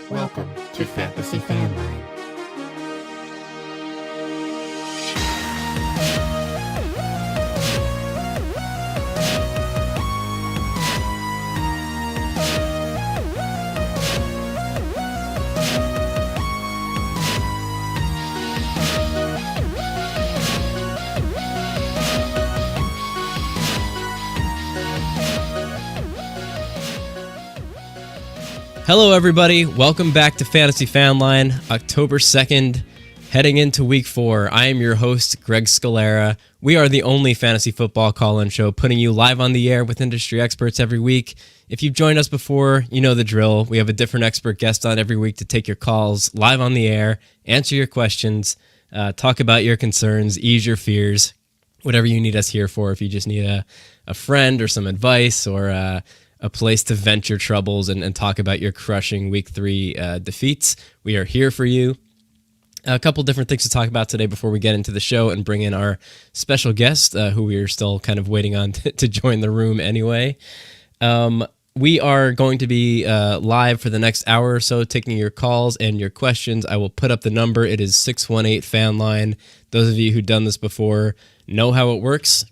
Welcome to Fantasy Fanline. Hello, everybody. Welcome back to Fantasy Fanline, October 2nd, heading into Week 4. I am your host, Greg Scalera. We are the only fantasy football call-in show putting you live on the air with industry experts every week. If you've joined us before, you know the drill. We have a different expert guest on every week to take your calls live on the air, answer your questions, talk about your concerns, ease your fears, whatever you need us here for. If you just need a friend or some advice or a place to vent your troubles and talk about your crushing Week 3 defeats, we are here for you. A couple different things to talk about today before we get into the show and bring in our special guest, who we are still kind of waiting on to join the room anyway. We are going to be live for the next hour or so, taking your calls and your questions. I will put up the number. It is 618-FANLINE. Those of you who've done this before know how it works.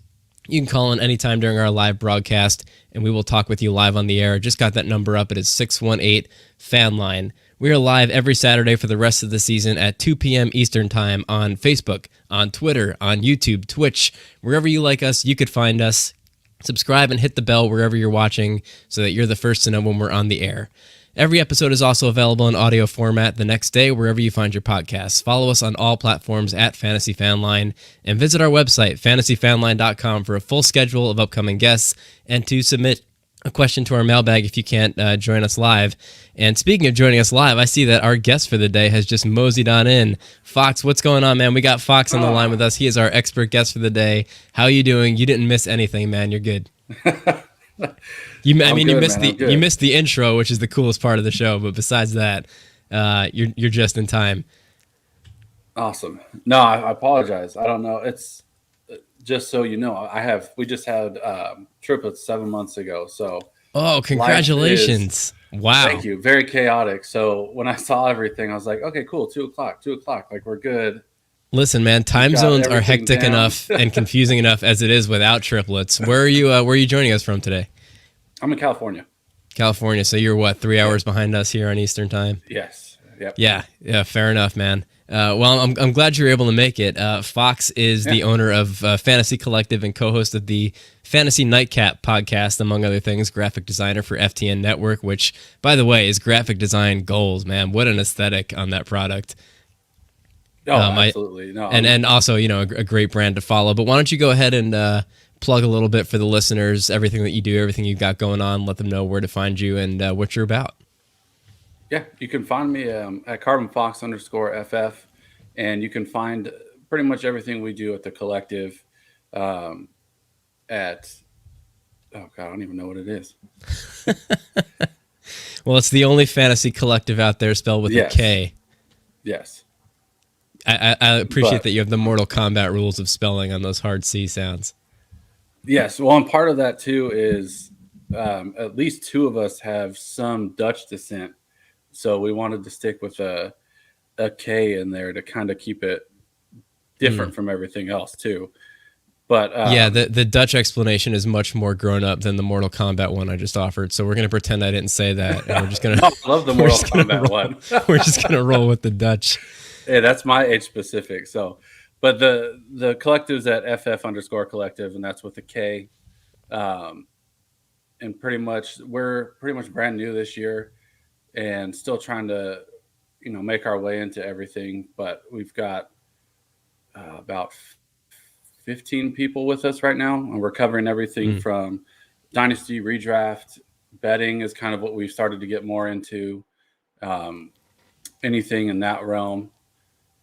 You can call in anytime during our live broadcast, and we will talk with you live on the air. Just got that number up. It is 618-FANLINE. We are live every Saturday for the rest of the season at 2 p.m. Eastern Time on Facebook, on Twitter, on YouTube, Twitch. Wherever you like us, you could find us. Subscribe and hit the bell wherever you're watching so that you're the first to know when we're on the air. Every episode is also available in audio format the next day wherever you find your podcasts. Follow us on all platforms at Fantasy Fanline and visit our website, fantasyfanline.com, for a full schedule of upcoming guests and to submit a question to our mailbag if you can't join us live. And speaking of joining us live, I see that our guest for the day has just moseyed on in. Fox, what's going on, man? We got Fox on the line with us. He is our expert guest for the day. How are you doing? You didn't miss anything, man. You're good. You missed the intro, which is the coolest part of the show, but besides that, you're just in time. Awesome. No, I apologize. I don't know. It's just so you know, we just had triplets 7 months ago. So congratulations! Wow, thank you. Very chaotic. So when I saw everything, I was like, okay, cool. 2:00, like we're good. Listen, man, time zones are hectic enough and confusing enough as it is without triplets. Where are you joining us from today? I'm in California. California. So you're what, 3 hours behind us here on Eastern Time? Yes. Yep. Yeah. Fair enough, man. Well, I'm glad you're able to make it. Fox is the owner of Fantasy Kollectiv and co-host of the Fantasy Nightcap podcast, among other things, graphic designer for FTN Network, which, by the way, is graphic design goals, man. What an aesthetic on that product. Oh, absolutely. And also, a great brand to follow. But why don't you go ahead and plug a little bit for the listeners, everything that you do, everything you've got going on, let them know where to find you and what you're about. Yeah, you can find me at carbonfox_FF, and you can find pretty much everything we do at the collective at, I don't even know what it is. Well, it's the only fantasy collective out there spelled with a K. Yes. I appreciate that you have the Mortal Kombat rules of spelling on those hard C sounds. Yes. Well, and part of that, too, is at least two of us have some Dutch descent. So we wanted to stick with a K in there to kind of keep it different from everything else, too. But the Dutch explanation is much more grown up than the Mortal Kombat one I just offered. So we're going to pretend I didn't say that. And we're just going to I love the Mortal Kombat one. We're just going to roll with the Dutch. Yeah, that's my age specific. So, but the collective's at FF_collective, and that's with a K. And we're pretty much brand new this year and still trying to, make our way into everything. But we've got about 15 people with us right now, and we're covering everything from dynasty, redraft, betting is kind of what we've started to get more into. Anything in that realm.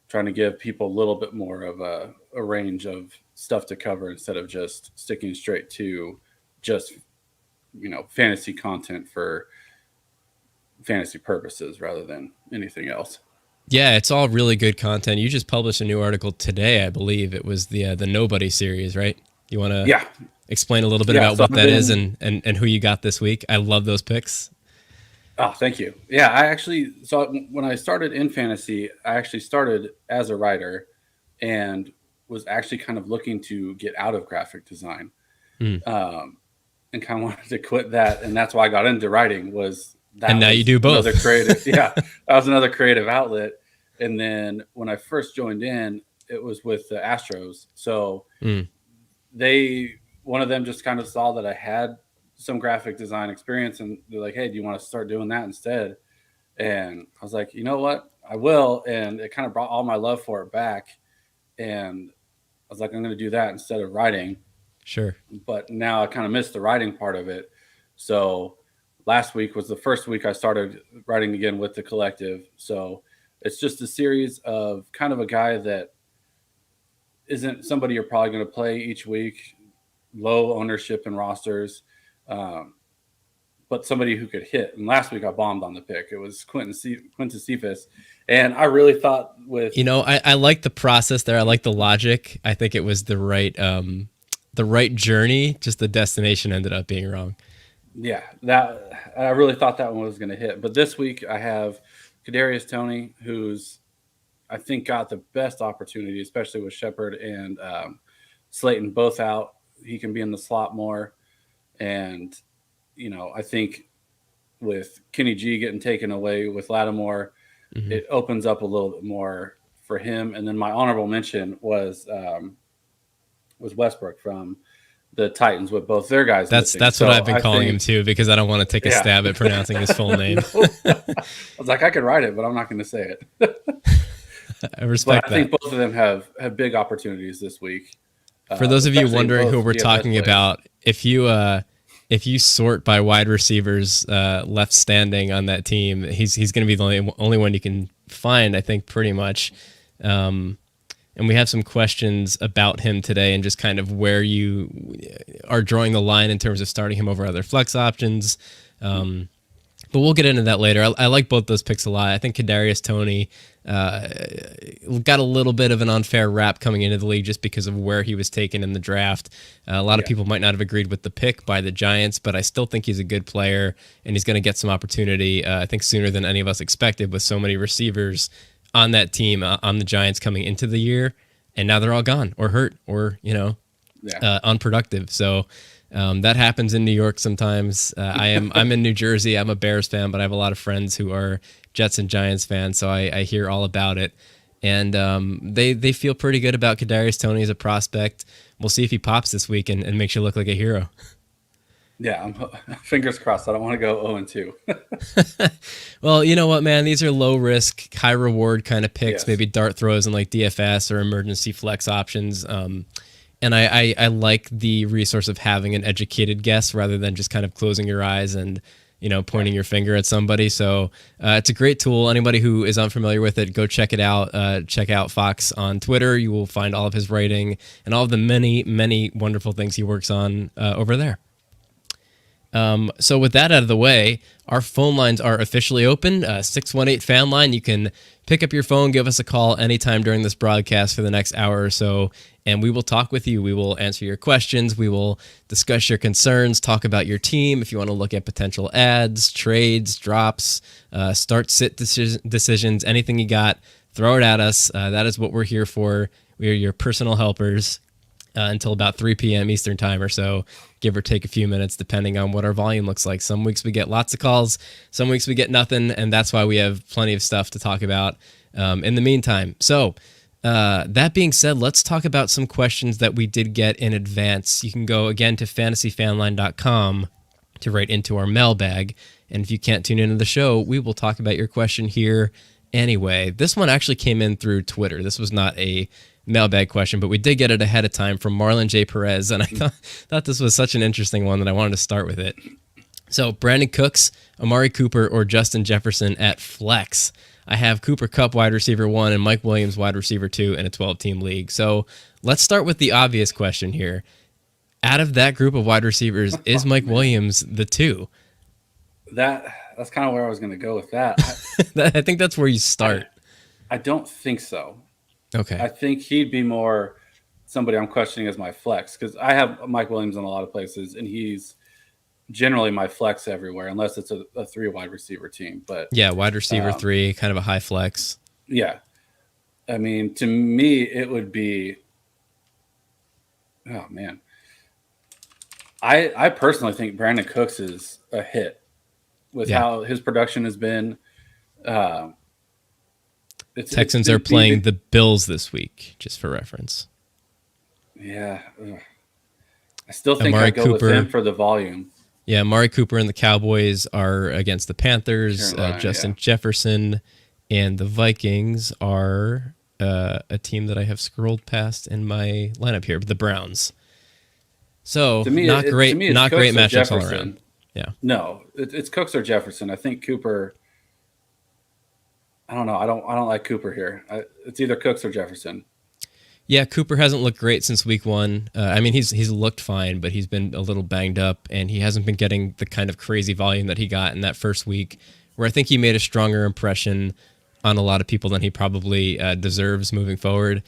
Trying to give people a little bit more of a range of stuff to cover instead of just sticking straight to just, fantasy content for fantasy purposes rather than anything else. Yeah, it's all really good content. You just published a new article today, I believe. It was the Nobody series, right? You want to explain a little bit about what that is and who you got this week? I love those picks. Oh, thank you. Yeah, when I started in fantasy, I actually started as a writer and was actually kind of looking to get out of graphic design. Mm. And kind of wanted to quit that, and that's why I got into writing. And now you do both. Another creative, yeah, that was another creative outlet. And then when I first joined in, it was with the Astros. So one of them just kind of saw that I had some graphic design experience, and they're like, "Hey, do you want to start doing that instead?" And I was like, "You know what? I will." And it kind of brought all my love for it back, and I was like, "I'm going to do that instead of writing." Sure. But now I kind of missed the writing part of it. So last week was the first week I started writing again with the collective. So it's just a series of kind of a guy that isn't somebody you're probably going to play each week, low ownership and rosters, but somebody who could hit. And last week I bombed on the pick. It was Quintus Cephas. And I really thought with... I like the process there. I like the logic. I think it was the right journey. Just the destination ended up being wrong. Yeah, that I really thought that one was going to hit. But this week I have Kadarius Toney, who's I think got the best opportunity, especially with Shepard and Slayton both out. He can be in the slot more. And, I think with Kenny G getting taken away with Lattimore, it opens up a little bit more for him. And then my honorable mention was Westbrook from the Titans with both their guys. That's what I've been calling him too, because I don't want to take a stab at pronouncing his full name. I was like, I could write it, but I'm not going to say it. I respect that. I think both of them have big opportunities this week. For those of you wondering who we're talking about, if you sort by wide receivers left standing on that team, he's going to be the only one you can find, I think, pretty much. And we have some questions about him today and just kind of where you are drawing the line in terms of starting him over other flex options. But we'll get into that later. I like both those picks a lot. I think Kadarius Toney got a little bit of an unfair rap coming into the league just because of where he was taken in the draft. A lot of people might not have agreed with the pick by the Giants, but I still think he's a good player, and he's going to get some opportunity, I think, sooner than any of us expected with so many receivers on that team, on the Giants coming into the year, and now they're all gone or hurt or, unproductive. So that happens in New York sometimes. I'm in New Jersey. I'm a Bears fan, but I have a lot of friends who are Jets and Giants fans, so I hear all about it. And they feel pretty good about Kadarius Toney as a prospect. We'll see if he pops this week and makes you look like a hero. Yeah, I'm fingers crossed. I don't want to go 0-2. Well, you know what, man? These are low risk, high reward kind of picks. Yes. Maybe dart throws in like DFS or emergency flex options. And I like the resource of having an educated guess rather than just kind of closing your eyes and pointing your finger at somebody. So it's a great tool. Anybody who is unfamiliar with it, go check it out. Check out Fox on Twitter. You will find all of his writing and all of the many, many wonderful things he works on over there. So with that out of the way, our phone lines are officially open, 618 Fanline. You can pick up your phone, give us a call anytime during this broadcast for the next hour or so, and we will talk with you. We will answer your questions. We will discuss your concerns, talk about your team. If you want to look at potential ads, trades, drops, start-sit decisions, anything you got, throw it at us. That is what we're here for. We are your personal helpers until about 3 p.m. Eastern time or so, give or take a few minutes, depending on what our volume looks like. Some weeks we get lots of calls, some weeks we get nothing, and that's why we have plenty of stuff to talk about in the meantime. So that being said, let's talk about some questions that we did get in advance. You can go again to fantasyfanline.com to write into our mailbag, and if you can't tune into the show, we will talk about your question here anyway. This one actually came in through Twitter. This was not a mailbag question, but we did get it ahead of time from Marlon J. Perez, and I thought this was such an interesting one that I wanted to start with it. So, Brandin Cooks, Amari Cooper, or Justin Jefferson at flex. I have Cooper Kupp wide receiver 1 and Mike Williams wide receiver 2 in a 12-team league. So, let's start with the obvious question here. Out of that group of wide receivers, is Mike Williams the 2? That's kind of where I was going to go with that. I think that's where you start. I don't think so. Okay. I think he'd be more somebody I'm questioning as my flex, because I have Mike Williams in a lot of places, and he's generally my flex everywhere, unless it's a 3 wide receiver team. But yeah, wide receiver 3, kind of a high flex. Yeah. I mean, to me, it would be, oh man. I personally think Brandin Cooks is a hit with how his production has been. Texans are playing the Bills this week, just for reference. Yeah. I still think Amari I go Cooper, with him for the volume. Yeah, Amari Cooper and the Cowboys are against the Panthers. Carolina, Justin Jefferson and the Vikings are a team that I have scrolled past in my lineup here, but the Browns. So not great matchups all around. Yeah. No, it's Cooks or Jefferson. I think Cooper. I don't know. I don't like Cooper here. It's either Cooks or Jefferson. Yeah, Cooper hasn't looked great since week 1. I mean, he's looked fine, but he's been a little banged up, and he hasn't been getting the kind of crazy volume that he got in that first week, where I think he made a stronger impression on a lot of people than he probably deserves moving forward.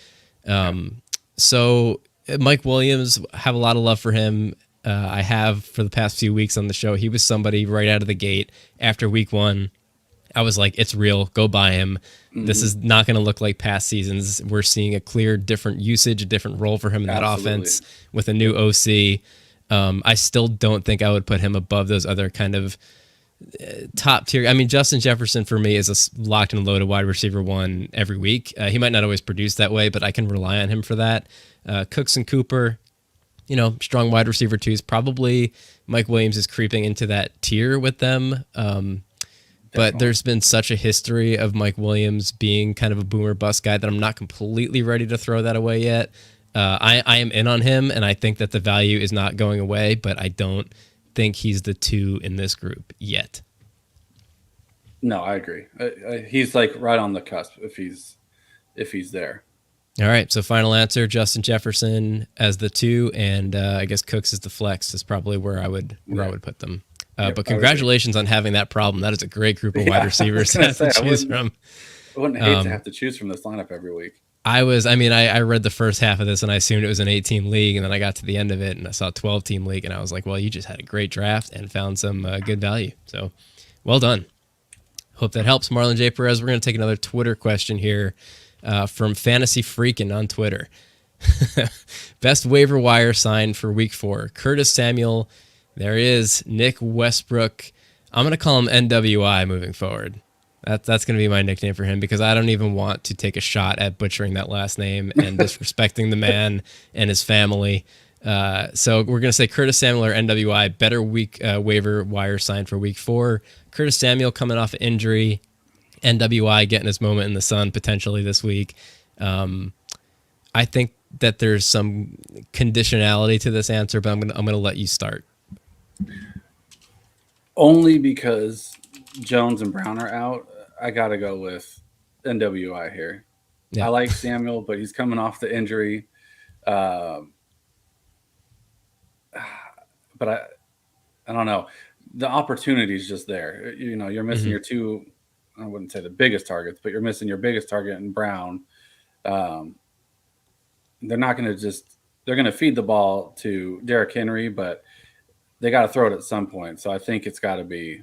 So Mike Williams, have a lot of love for him. I have for the past few weeks on the show. He was somebody right out of the gate after week 1. I was like, it's real. Go buy him. Mm-hmm. This is not going to look like past seasons. We're seeing a clear, different usage, a different role for him in that offense with a new OC. I still don't think I would put him above those other kind of top tier. I mean, Justin Jefferson for me is a locked and loaded wide receiver 1 every week. He might not always produce that way, but I can rely on him for that. Cooks and Cooper, strong wide receiver 2s. Probably Mike Williams is creeping into that tier with them. But there's been such a history of Mike Williams being kind of a boomer bust guy that I'm not completely ready to throw that away yet. I am in on him, and I think that the value is not going away, but I don't think he's the 2 in this group yet. No, I agree. He's like right on the cusp if he's there. All right, so final answer: Justin Jefferson as the 2, and I guess Cooks as the flex is probably where I would put them. But congratulations on having that problem. That is a great group of wide receivers to choose from. I wouldn't hate to have to choose from this lineup every week. I read the first half of this and I assumed it was an 18 league, and then I got to the end of it and I saw 12 team league, and I was like, well, you just had a great draft and found some good value. So well done. Hope that helps. Marlon J. Perez, we're going to take another Twitter question here from FantasyFreakin on Twitter. Best waiver wire sign for week 4. Curtis Samuel. There is Nick Westbrook. I'm going to call him NWI moving forward. That's going to be my nickname for him, because I don't even want to take a shot at butchering that last name and disrespecting the man and his family. So we're going to say Curtis Samuel or NWI, better week waiver wire sign for week 4. Curtis Samuel coming off an injury. NWI getting his moment in the sun potentially this week. I think that there's some conditionality to this answer, but I'm going to let you start. Only because Jones and Brown are out, I got to go with NWI here. Yeah. I like Samuel, but he's coming off the injury. But I don't know. The opportunity is just there. You're missing your 2, I wouldn't say the biggest targets, but you're missing your biggest target in Brown. They're not going to they're going to feed the ball to Derrick Henry, but they got to throw it at some point. So I think it's got to be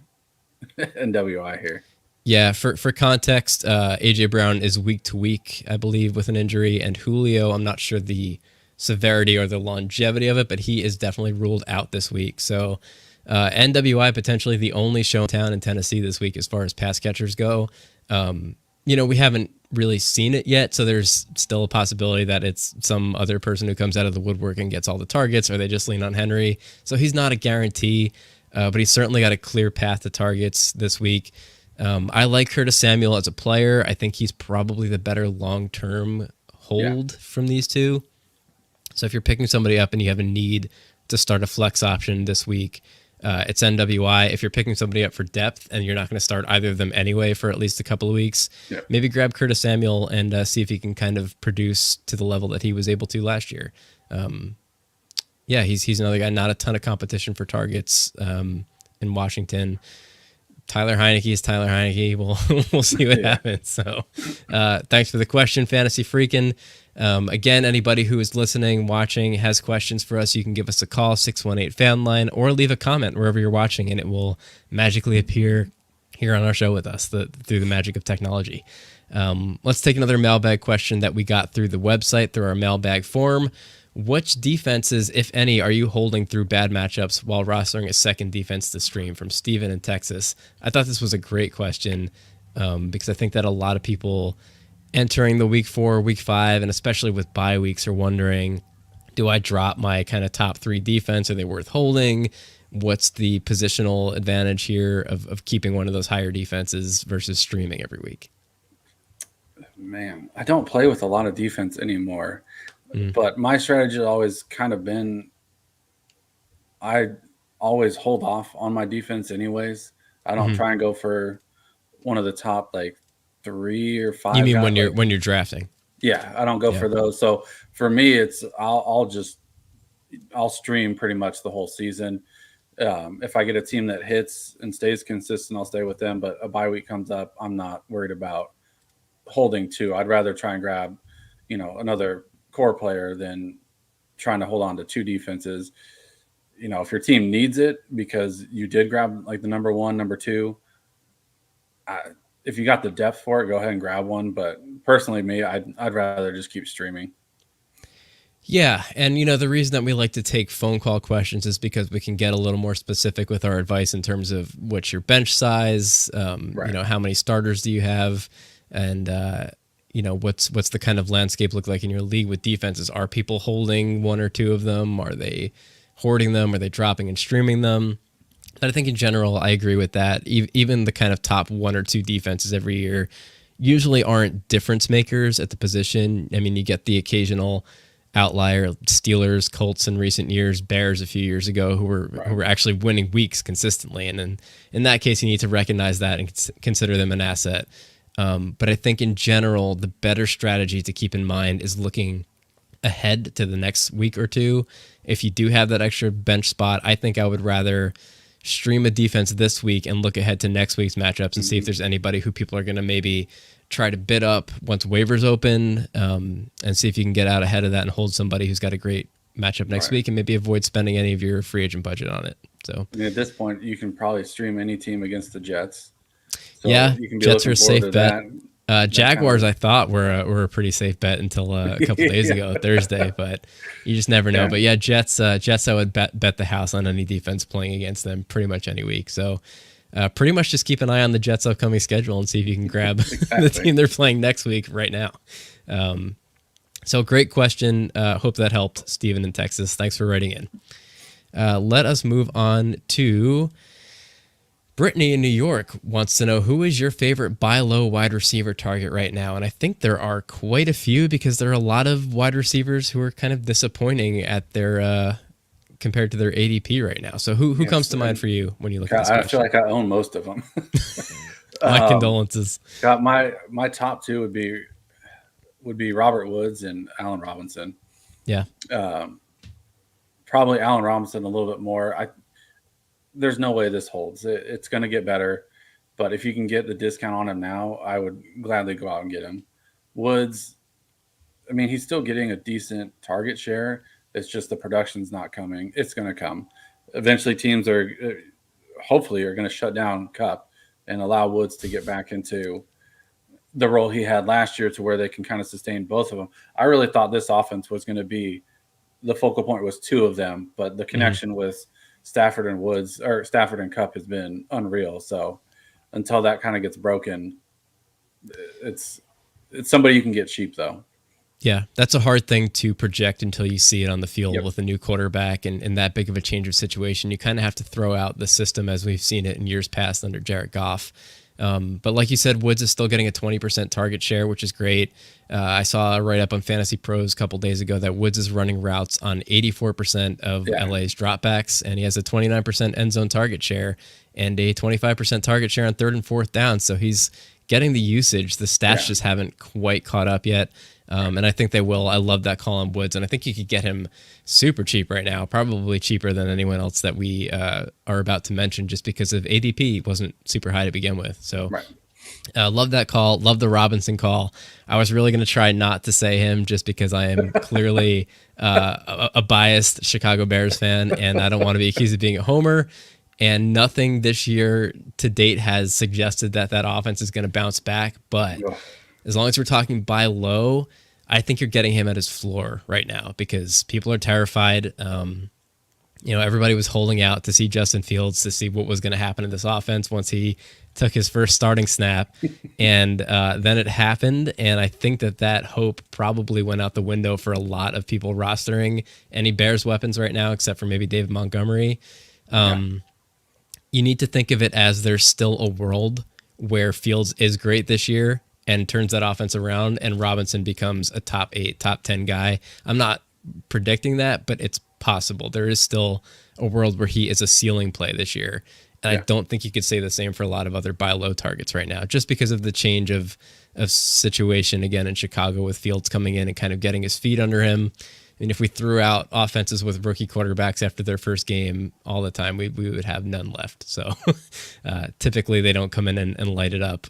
NWI here. Yeah, for context, A.J. Brown is week to week, I believe, with an injury. And Julio, I'm not sure the severity or the longevity of it, but he is definitely ruled out this week. So NWI potentially the only show in town in Tennessee this week as far as pass catchers go. We haven't really seen it yet, so there's still a possibility that it's some other person who comes out of the woodwork and gets all the targets, or they just lean on Henry. So he's not a guarantee, but he's certainly got a clear path to targets this week. I like Curtis Samuel as a player. I think he's probably the better long-term hold from these 2. So if you're picking somebody up and you have a need to start a flex option this week, it's NWI. If you're picking somebody up for depth and you're not going to start either of them anyway for at least a couple of weeks, maybe grab Curtis Samuel and see if he can kind of produce to the level that he was able to last year. He's another guy, not a ton of competition for targets in Washington. Tyler Heineke is Tyler Heineke. We'll see what happens. So thanks for the question, FantasyFreakin. Again, anybody who is listening, watching, has questions for us, you can give us a call, 618-FANLINE, or leave a comment wherever you're watching, and it will magically appear here on our show with us through the magic of technology. Let's take another mailbag question that we got through the website, through our mailbag form. Which defenses, if any, are you holding through bad matchups while rostering a second defense to stream? From Steven in Texas. I thought this was a great question because I think that a lot of people entering the week 4, week 5, and especially with bye weeks are wondering, do I drop my kind of top 3 defense? Are they worth holding? What's the positional advantage here of keeping one of those higher defenses versus streaming every week? Man, I don't play with a lot of defense anymore. But my strategy has always kind of been, I always hold off on my defense anyways. I don't try and go for one of the top 3 or 5. You mean when you're drafting? Yeah, I don't go for those. So for me, it's I'll stream pretty much the whole season. If I get a team that hits and stays consistent, I'll stay with them. But a bye week comes up, I'm not worried about holding 2. I'd rather try and grab, another core player than trying to hold on to 2 defenses. If your team needs it because you did grab the number 1, number 2, if you got the depth for it, go ahead and grab one. But personally, me, I'd rather just keep streaming. Yeah, and the reason that we like to take phone call questions is because we can get a little more specific with our advice in terms of what's your bench size, Right. How many starters do you have, and what's the kind of landscape look like in your league with defenses? Are people holding 1 or 2 of them? Are they hoarding them? Are they dropping and streaming them? But I think in general, I agree with that. Even the kind of top 1 or 2 defenses every year usually aren't difference makers at the position. I mean, you get the occasional outlier, Steelers, Colts in recent years, Bears a few years ago, who were actually winning weeks consistently. And in that case, you need to recognize that and consider them an asset. But I think in general, the better strategy to keep in mind is looking ahead to the next week or 2. If you do have that extra bench spot, I think I would rather stream a defense this week and look ahead to next week's matchups and see if there's anybody who people are going to maybe try to bid up once waivers open, and see if you can get out ahead of that and hold somebody who's got a great matchup next week and maybe avoid spending any of your free agent budget on it. So at this point, you can probably stream any team against the Jets. So yeah, you can be Jets are a looking forward safe to bet. Jaguars, I thought were a pretty safe bet until a couple days ago, Thursday, but you just never know. Yeah. But yeah, Jets, I would bet the house on any defense playing against them pretty much any week. So pretty much just keep an eye on the Jets' upcoming schedule and see if you can grab the team they're playing next week right now. So great question. Hope that helped, Steven in Texas. Thanks for writing in. Let us move on to Brittany in New York wants to know, who is your favorite buy low wide receiver target right now? And I think there are quite a few because there are a lot of wide receivers who are kind of disappointing at their compared to their ADP right now. So who comes to mind for you when you look at this question? I feel like I own most of them. My condolences. My top 2 would be Robert Woods and Allen Robinson. Yeah. Probably Allen Robinson a little bit more. There's no way this holds. It's going to get better, but if you can get the discount on him now, I would gladly go out and get him. Woods, I mean, he's still getting a decent target share. It's just the production's not coming. It's going to come. Eventually, teams hopefully are going to shut down Kupp and allow Woods to get back into the role he had last year to where they can kind of sustain both of them. I really thought this offense was going to be the focal point was 2 of them, but the connection with Stafford and Woods, or Stafford and Kupp, has been unreal. So until that kind of gets broken, it's somebody you can get cheap though. Yeah, that's a hard thing to project until you see it on the field with a new quarterback and that big of a change of situation. You kind of have to throw out the system as we've seen it in years past under Jared Goff. But like you said, Woods is still getting a 20% target share, which is great. I saw a write-up on Fantasy Pros a couple days ago that Woods is running routes on 84% of LA's dropbacks, and he has a 29% end zone target share and a 25% target share on 3rd and 4th down. So he's getting the usage. The stats just haven't quite caught up yet. And I think they will. I love that call on Woods, and I think you could get him super cheap right now, probably cheaper than anyone else that we are about to mention, just because of ADP wasn't super high to begin with. So Love that call. Love the Robinson call. I was really going to try not to say him just because I am clearly a biased Chicago Bears fan, and I don't want to be accused of being a homer. And nothing this year to date has suggested that offense is going to bounce back. But as long as we're talking buy low, I think you're getting him at his floor right now because people are terrified. Everybody was holding out to see Justin Fields to see what was going to happen in this offense once he took his first starting snap. And then it happened. And I think that hope probably went out the window for a lot of people rostering any Bears weapons right now, except for maybe David Montgomery. You need to think of it as there's still a world where Fields is great this year and turns that offense around and Robinson becomes a top 8, top 10 guy. I'm not predicting that, but it's possible. There is still a world where he is a ceiling play this year. And I don't think you could say the same for a lot of other buy low targets right now, just because of the change of situation again in Chicago with Fields coming in and kind of getting his feet under him. I mean, if we threw out offenses with rookie quarterbacks after their first game all the time, we would have none left. So typically they don't come in and light it up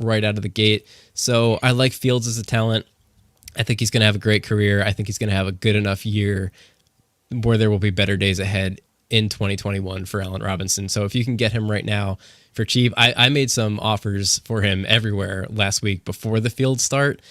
right out of the gate. So I like Fields as a talent. I think he's going to have a great career. I think he's going to have a good enough year where there will be better days ahead in 2021 for Allen Robinson. So if you can get him right now for cheap, I made some offers for him everywhere last week before the Field start,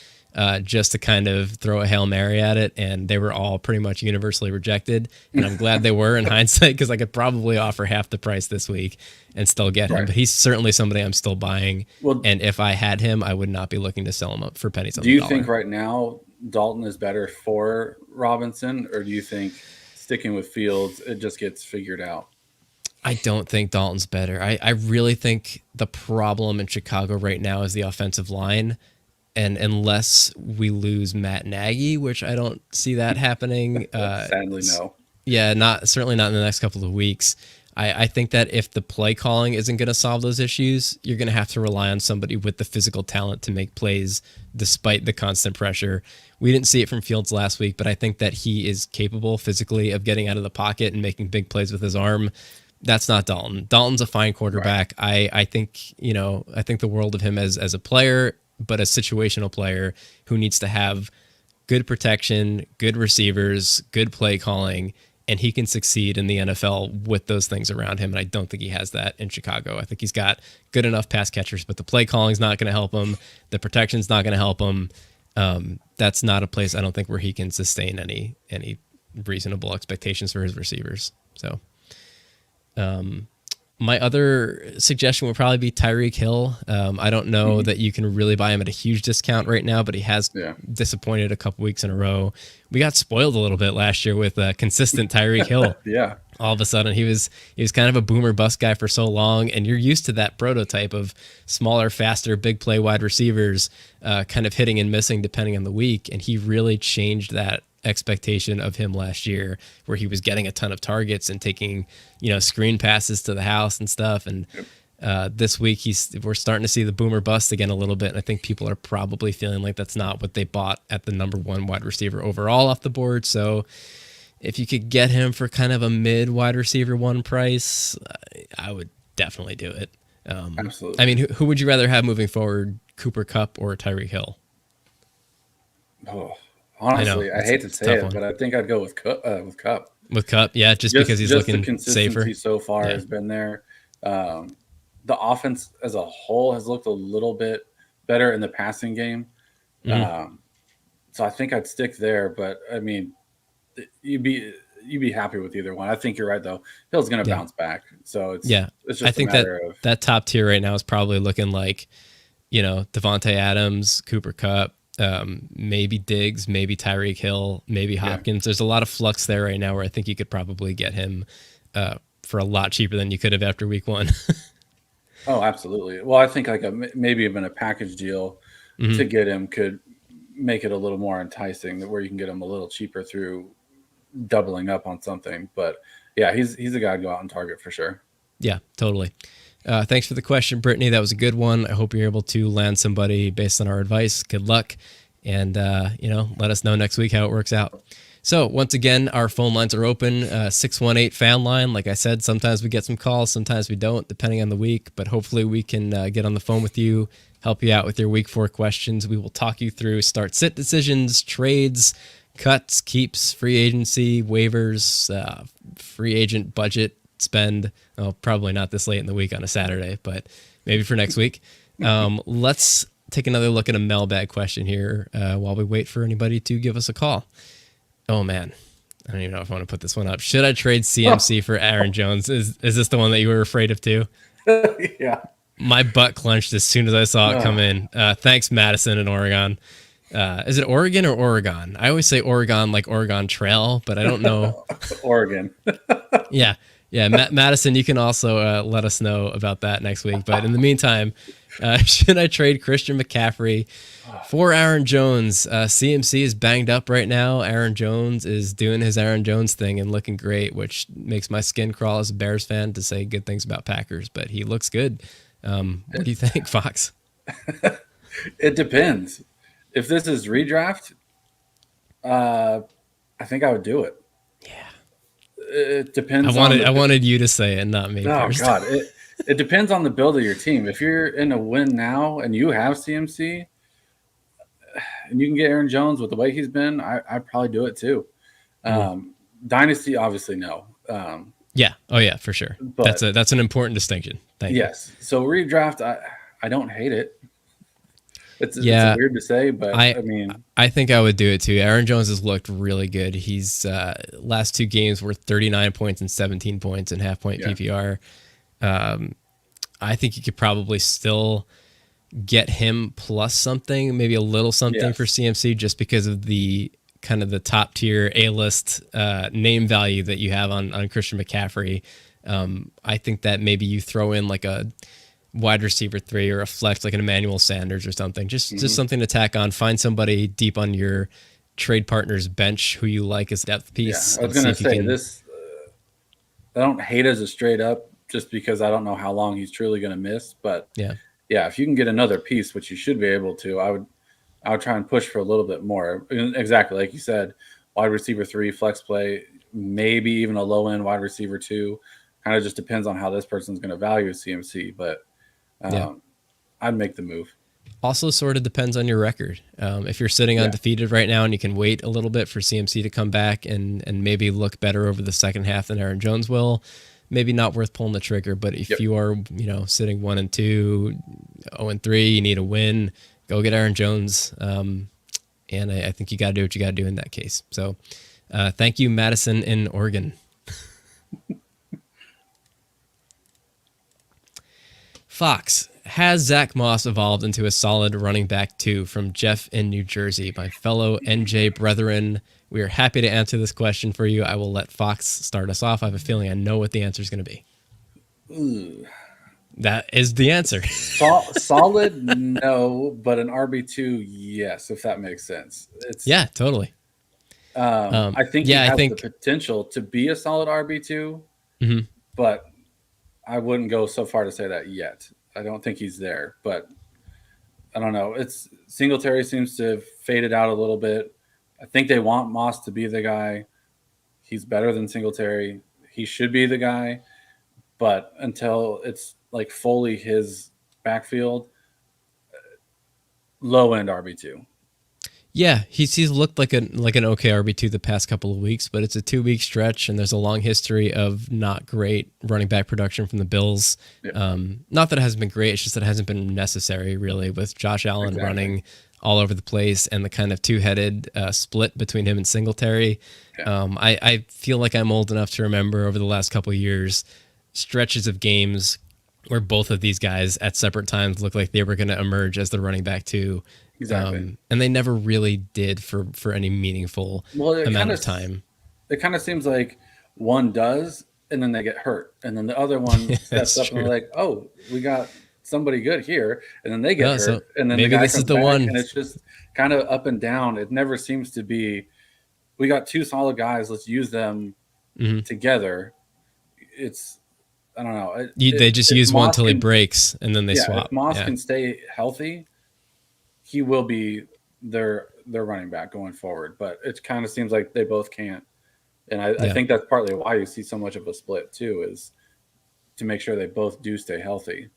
just to kind of throw a Hail Mary at it. And they were all pretty much universally rejected. And I'm glad they were in hindsight, because I could probably offer half the price this week and still get him. But he's certainly somebody I'm still buying. Well, and if I had him, I would not be looking to sell him up for pennies on the dollar. Do you think right now Dalton is better for Robinson, or do you think sticking with Fields, it just gets figured out? I don't think Dalton's better. I really think the problem in Chicago right now is the offensive line. And unless we lose Matt Nagy, which I don't see that happening. Sadly, no. Yeah, certainly not in the next couple of weeks. I think that if the play calling isn't going to solve those issues, you're going to have to rely on somebody with the physical talent to make plays despite the constant pressure. We didn't see it from Fields last week, but I think that he is capable physically of getting out of the pocket and making big plays with his arm. That's not Dalton. Dalton's a fine quarterback. Right. I think the world of him as a player, but a situational player who needs to have good protection, good receivers, good play calling, and he can succeed in the NFL with those things around him. And I don't think he has that in Chicago. I think he's got good enough pass catchers, but the play calling's not going to help him. The protection's not going to help him. That's not a place I don't think where he can sustain any reasonable expectations for his receivers. So, my other suggestion would probably be Tyreek Hill. I don't know that you can really buy him at a huge discount right now, but he has disappointed a couple weeks in a row. We got spoiled a little bit last year with consistent Tyreek Hill. All of a sudden, he was kind of a boomer bust guy for so long, and you're used to that prototype of smaller, faster, big play wide receivers kind of hitting and missing depending on the week, and he really changed that expectation of him last year, where he was getting a ton of targets and taking screen passes to the house and stuff. And this week we're starting to see the boomer bust again a little bit, and I think people are probably feeling like that's not what they bought at the number one wide receiver overall off the board. So if you could get him for kind of a mid wide receiver one price, I would definitely do it. Absolutely. I mean, who would you rather have moving forward, Cooper Kupp or Tyreek Hill? Honestly, I hate to say it, but I think I'd go with Kupp. With Kupp, yeah, just because he's looking the consistency safer. So far has been there. The offense as a whole has looked a little bit better in the passing game. So I think I'd stick there. But I mean, you'd be happy with either one. I think you're right though. Hill's going to bounce back. So it's just I think that top tier right now is probably looking like Devontae Adams, Cooper Kupp. Maybe Diggs, maybe Tyreek Hill, maybe Hopkins. There's a lot of flux there right now where I think you could probably get him for a lot cheaper than you could have after week one. Oh, absolutely. Well, I think like maybe even a package deal to get him could make it a little more enticing, where you can get him a little cheaper through doubling up on something. But yeah, he's a guy to go out and target for sure. Yeah, totally. Thanks for the question, Brittany. That was a good one. I hope you're able to land somebody based on our advice. Good luck. And, let us know next week how it works out. So once again, our phone lines are open, 618 Fanline. Like I said, sometimes we get some calls, sometimes we don't, depending on the week. But hopefully we can get on the phone with you, help you out with your week 4 questions. We will talk you through start-sit decisions, trades, cuts, keeps, free agency, waivers, free agent budget spend. Oh, probably not this late in the week on a Saturday, but maybe for next week. Let's take another look at a mailbag question here while we wait for anybody to give us a call. Oh, man. I don't even know if I want to put this one up. Should I trade CMC for Aaron Jones? Is this the one that you were afraid of too? Yeah. My butt clenched as soon as I saw it come in. Thanks, Madison in Oregon. Is it Oregon or Oregon? I always say Oregon like Oregon Trail, but I don't know. Oregon. Yeah. Madison, you can also let us know about that next week. But in the meantime, should I trade Christian McCaffrey for Aaron Jones? CMC is banged up right now. Aaron Jones is doing his Aaron Jones thing and looking great, which makes my skin crawl as a Bears fan to say good things about Packers. But he looks good. What do you think, Fox? It depends. If this is redraft, I think I would do it. Yeah. It depends. I wanted you to say it, not me. Oh first. God, it depends on the build of your team. If you're in a win now and you have CMC, and you can get Aaron Jones with the way he's been, I'd probably do it too. Dynasty, obviously, no. Yeah. Oh yeah, for sure. But, that's an important distinction. Thank you. Yes. So redraft, I don't hate it. It's weird to say, but I mean, I think I would do it too. Aaron Jones has looked really good. He's last 2 games were 39 points and 17 points in half-point PPR. I think you could probably still get him plus something, maybe a little something for CMC, just because of the kind of the top tier A-list name value that you have on Christian McCaffrey. I think that maybe you throw in like a wide receiver 3 or a flex like an Emmanuel Sanders or something, just something to tack on. Find somebody deep on your trade partner's bench who you like as depth piece. Yeah, I was going to say this. I don't hate as a straight up just because I don't know how long he's truly going to miss. But yeah, if you can get another piece, which you should be able to, I would try and push for a little bit more. Exactly like you said, wide receiver 3, flex play, maybe even a low end wide receiver 2. Kind of just depends on how this person's going to value CMC, but. I'd make the move. Also sort of depends on your record. If you're sitting undefeated right now and you can wait a little bit for CMC to come back and maybe look better over the second half than Aaron Jones will, maybe not worth pulling the trigger. But if you are, sitting 1-2, 0-3, you need a win, go get Aaron Jones. And I think you got to do what you got to do in that case. So thank you, Madison in Oregon. Fox, has Zack Moss evolved into a solid running back 2 from Jeff in New Jersey? My fellow NJ brethren, we are happy to answer this question for you. I will let Fox start us off. I have a feeling I know what the answer is going to be. Ooh. That is the answer. Solid, no, but an RB2, yes, if that makes sense. Yeah, totally. I think he has the potential to be a solid RB2, but I wouldn't go so far to say that yet. I don't think he's there, but I don't know. It's Singletary seems to have faded out a little bit. I think they want Moss to be the guy. He's better than Singletary. He should be the guy, but until it's like fully his backfield, low end RB2. Yeah, he's looked like an okay RB2 the past couple of weeks, but it's a 2-week stretch, and there's a long history of not great running back production from the Bills. Yeah. Not that it hasn't been great, it's just that it hasn't been necessary, really, with Josh Allen running all over the place and the kind of two-headed split between him and Singletary. Yeah. I feel like I'm old enough to remember over the last couple of years stretches of games where both of these guys at separate times looked like they were going to emerge as the running back 2. Exactly. And they never really did for any meaningful amount of time. It kind of seems like one does, and then they get hurt. And then the other one steps up and they're like, oh, we got somebody good here. And then they get hurt. So and then maybe the guy this is the back, one. And it's just kind of up and down. It never seems to be, we got 2 solid guys. Let's use them together. It's, I don't know. They just use one till he breaks, and then they swap. If Moss can stay healthy, he will be their their running back going forward. But it kind of seems like they both can't. And I think that's partly why you see so much of a split too, is to make sure they both do stay healthy.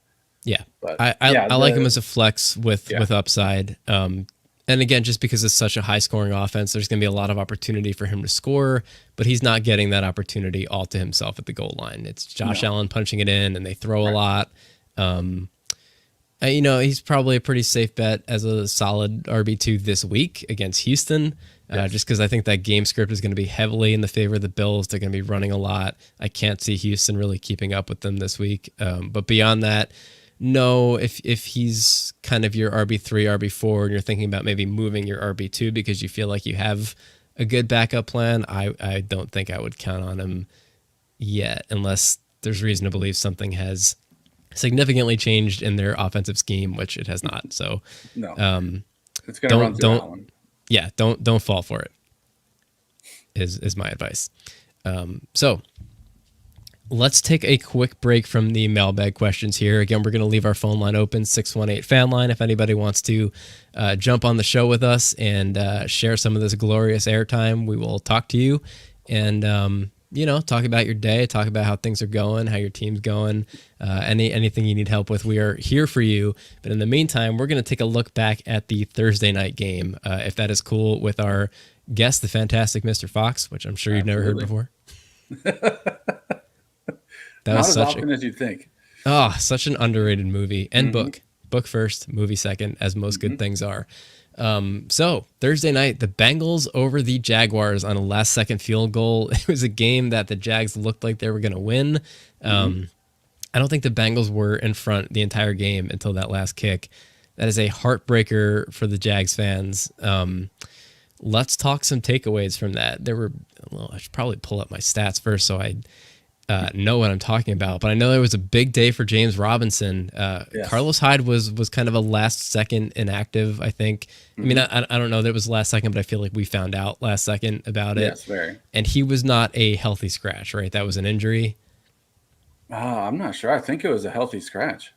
Yeah, but I like him as a flex with upside. And again, just because it's such a high scoring offense, there's going to be a lot of opportunity for him to score, but he's not getting that opportunity all to himself at the goal line. It's Josh Allen punching it in, and they throw a lot. He's probably a pretty safe bet as a solid RB2 this week against Houston, just because I think that game script is going to be heavily in the favor of the Bills. They're going to be running a lot. I can't see Houston really keeping up with them this week. But beyond that, no, if he's kind of your RB3, RB4, and you're thinking about maybe moving your RB2 because you feel like you have a good backup plan, I don't think I would count on him yet, unless there's reason to believe something has significantly changed in their offensive scheme, which it has not. So no, it's going to run through that one. Yeah, don't fall for it. Is my advice. So let's take a quick break from the mailbag questions here. Again, we're going to leave our phone line open, 618 Fanline. If anybody wants to jump on the show with us and share some of this glorious airtime, we will talk to you and talk about your day, talk about how things are going, how your team's going, anything you need help with. We are here for you. But in the meantime, we're going to take a look back at the Thursday night game, if that is cool with our guest, the fantastic Mr. Fox, which I'm sure you've never heard before. That was not as often as you'd think. Oh, such an underrated movie and book. Book first, movie second, as most good things are. So Thursday night, the Bengals over the Jaguars on a last-second field goal. It was a game that the Jags looked like they were going to win. I don't think the Bengals were in front the entire game until that last kick. That is a heartbreaker for the Jags fans. Let's talk some takeaways from that. I should probably pull up my stats first so I know what I'm talking about, but I know it was a big day for James Robinson. Yes. Carlos Hyde was kind of a last second inactive, I think. I mean, I don't know that it was last second, but I feel like we found out last second about it. Yes, very. And he was not a healthy scratch, right? That was an injury. I'm not sure. I think it was a healthy scratch.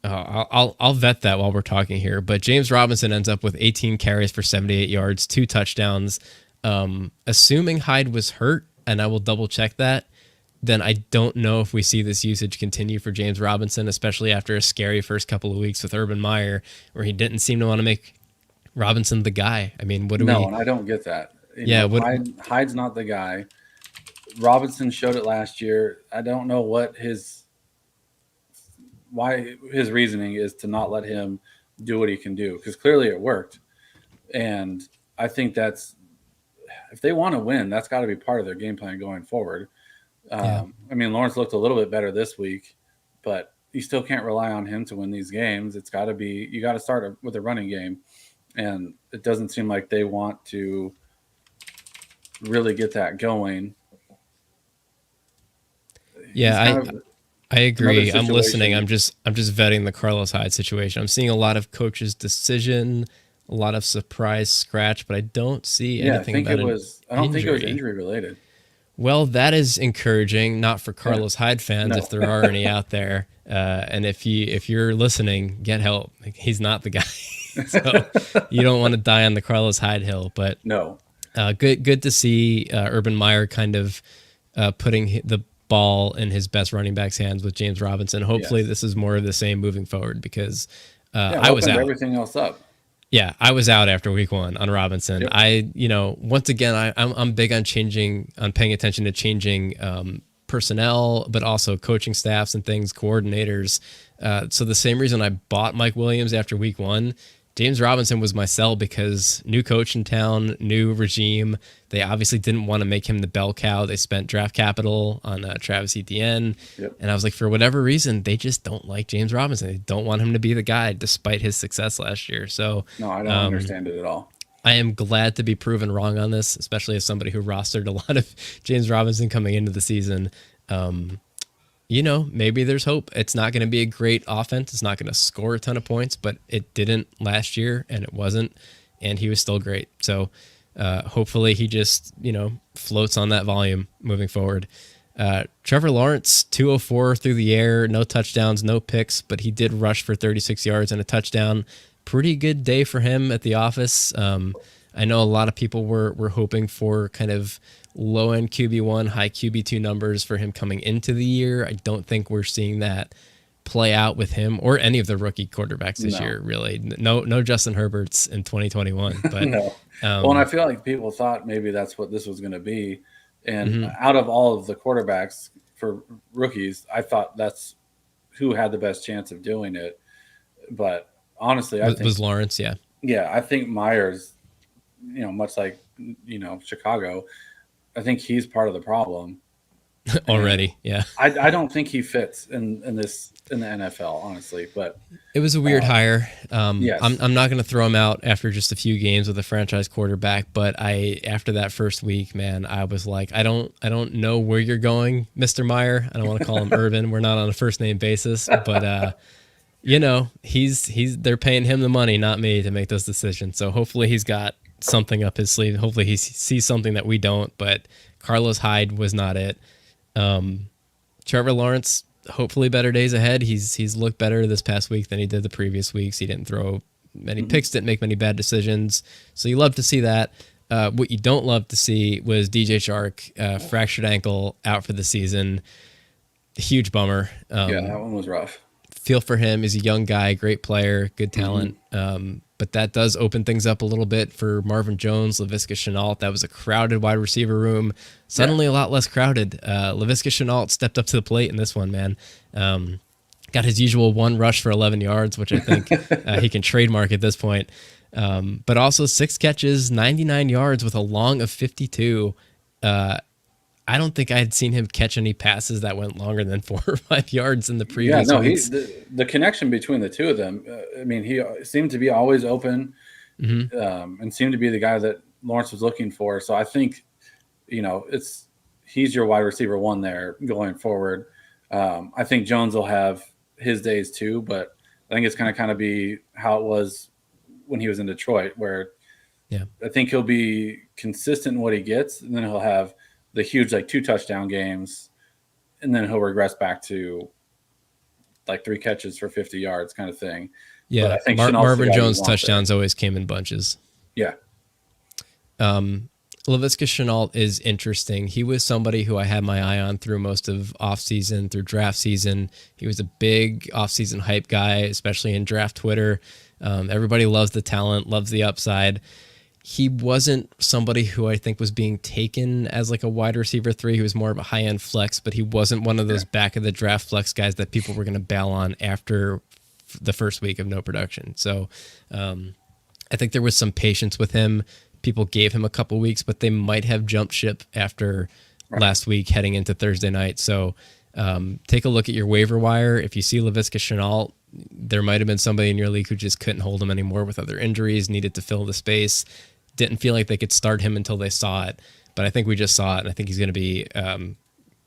I'll vet that while we're talking here. But James Robinson ends up with 18 carries for 78 yards, 2 touchdowns. Assuming Hyde was hurt, and I will double check that, then I don't know if we see this usage continue for James Robinson, especially after a scary first couple of weeks with Urban Meyer, where he didn't seem to want to make Robinson the guy. I mean, and I don't get that. Hyde's not the guy. Robinson showed it last year. I don't know why his reasoning is to not let him do what he can do, because clearly it worked. And I think if they want to win, that's got to be part of their game plan going forward. I mean, Lawrence looked a little bit better this week, but you still can't rely on him to win these games. You got to start with a running game, and it doesn't seem like they want to really get that going. Yeah, I agree. I'm listening. I'm just vetting the Carlos Hyde situation. I'm seeing a lot of coaches' decision, a lot of surprise scratch, but I don't see anything about it. I don't think it was injury related. Well, that is encouraging, not for Carlos Hyde fans, if there are any out there. And if you're listening, get help. He's not the guy. So you don't want to die on the Carlos Hyde hill. But no, good to see Urban Meyer kind of putting the ball in his best running back's hands with James Robinson. Hopefully this is more of the same moving forward, because I was out. Everything else up. Yeah, I was out after week 1 on Robinson. Yep. Once again, I'm big on paying attention to changing personnel, but also coaching staffs and things, coordinators. So the same reason I bought Mike Williams after week 1, James Robinson was my sell, because new coach in town, new regime. They obviously didn't want to make him the bell cow. They spent draft capital on Travis Etienne. Yep. And I was like, for whatever reason, they just don't like James Robinson. They don't want him to be the guy, despite his success last year. So no, I don't understand it at all. I am glad to be proven wrong on this, especially as somebody who rostered a lot of James Robinson coming into the season. Maybe there's hope. It's not going to be a great offense. It's not going to score a ton of points, but it didn't last year, and it wasn't, and he was still great. So hopefully he just, floats on that volume moving forward. Trevor Lawrence, 204 through the air, no touchdowns, no picks, but he did rush for 36 yards and a touchdown. Pretty good day for him at the office. I know a lot of people were hoping for kind of low-end QB1, high QB2 numbers for him coming into the year. I don't think we're seeing that play out with him or any of the rookie quarterbacks this year, really. No Justin Herberts in 2021. But no. Well, and I feel like people thought maybe that's what this was going to be. And out of all of the quarterbacks for rookies, I thought that's who had the best chance of doing it. But honestly, I think was Lawrence, yeah. Yeah, I think Myers, much like, Chicago, I think he's part of the problem. Already, yeah. I don't think he fits in the NFL, honestly. But it was a weird hire. Yes. I'm not going to throw him out after just a few games with a franchise quarterback, but after that first week, man, I was like, I don't know where you're going, Mr. Meyer. I don't want to call him Urban. We're not on a first name basis, but they're paying him the money, not me, to make those decisions. So hopefully he's got something up his sleeve. Hopefully he sees something that we don't. But Carlos Hyde was not it. Trevor Lawrence, hopefully better days ahead. He's looked better this past week than he did the previous weeks. He didn't throw many picks, didn't make many bad decisions. So you love to see that. What you don't love to see was DJ Chark, fractured ankle, out for the season. Huge bummer. Yeah, that one was rough. Feel for him. He's a young guy, great player, good talent. But that does open things up a little bit for Marvin Jones, Laviska Shenault. That was a crowded wide receiver room. Suddenly a lot less crowded. Laviska Shenault stepped up to the plate in this one, man. Got his usual one rush for 11 yards, which I think he can trademark at this point. But also 6 catches, 99 yards with a long of 52. I don't think I had seen him catch any passes that went longer than 4 or 5 yards in the previous weeks. The connection between the two of them, he seemed to be always open and seemed to be the guy that Lawrence was looking for. So I think, he's your wide receiver one there going forward. I think Jones will have his days too, but I think it's going to kind of be how it was when he was in Detroit, where I think he'll be consistent in what he gets, and then he'll have the huge 2 touchdown games, and then he'll regress back to 3 catches for 50 yards kind of thing. Yeah, but I think Marvin Jones touchdowns always came in bunches. Yeah. Laviska Shenault is interesting. He was somebody who I had my eye on through most of offseason, through draft season. He was a big offseason hype guy, especially in draft Twitter. Everybody loves the talent, loves the upside. He wasn't somebody who I think was being taken as a wide receiver 3. He was more of a high-end flex, but he wasn't one of those back of the draft flex guys that people were going to bail on after the first week of no production. So I think there was some patience with him. People gave him a couple weeks, but they might have jumped ship after last week heading into Thursday night. So take a look at your waiver wire. If you see Laviska Shenault, there might have been somebody in your league who just couldn't hold him anymore with other injuries, needed to fill the space. Didn't feel like they could start him until they saw it. But I think we just saw it, and I think he's going to be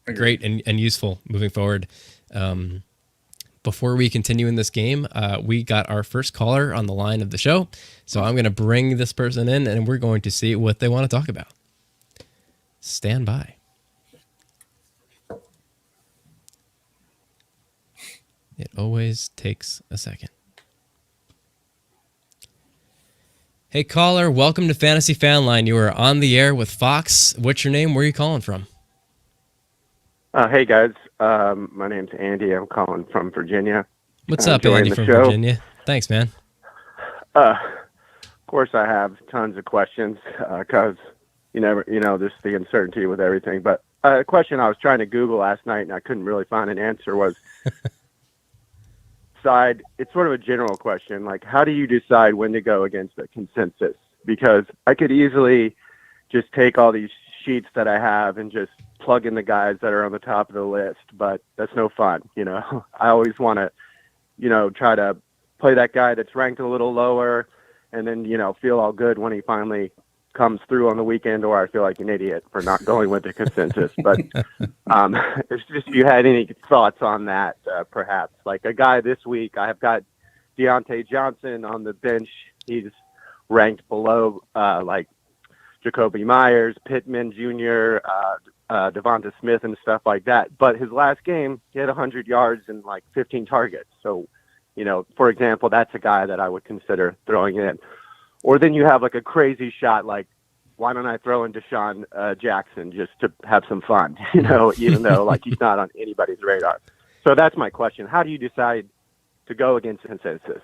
great and useful moving forward. Before we continue in this game, we got our first caller on the line of the show. So I'm going to bring this person in, and we're going to see what they want to talk about. Stand by. It always takes a second. Hey, caller, welcome to Fantasy Fanline. You are on the air with Fox. What's your name? Where are you calling from? Hey, guys. My name's Andy. I'm calling from Virginia. What's up, Andy from Virginia? Thanks, man. Of course, I have tons of questions because just the uncertainty with everything. But a question I was trying to Google last night and I couldn't really find an answer was, it's sort of a general question. How do you decide when to go against a consensus? Because I could easily just take all these sheets that I have and just plug in the guys that are on the top of the list, but that's no fun. I always want to, try to play that guy that's ranked a little lower and then, feel all good when he finally comes through on the weekend, or I feel like an idiot for not going with the consensus. But it's just, if you had any thoughts on that, perhaps. A guy this week, I have got Deontay Johnson on the bench. He's ranked below Jacoby Myers, Pittman Jr., Devonta Smith, and stuff like that. But his last game, he had 100 yards and 15 targets. So, for example, that's a guy that I would consider throwing in. Or then you have like a crazy shot, like, why don't I throw in Deshaun Jackson just to have some fun, even though like he's not on anybody's radar. So that's my question. How do you decide to go against consensus?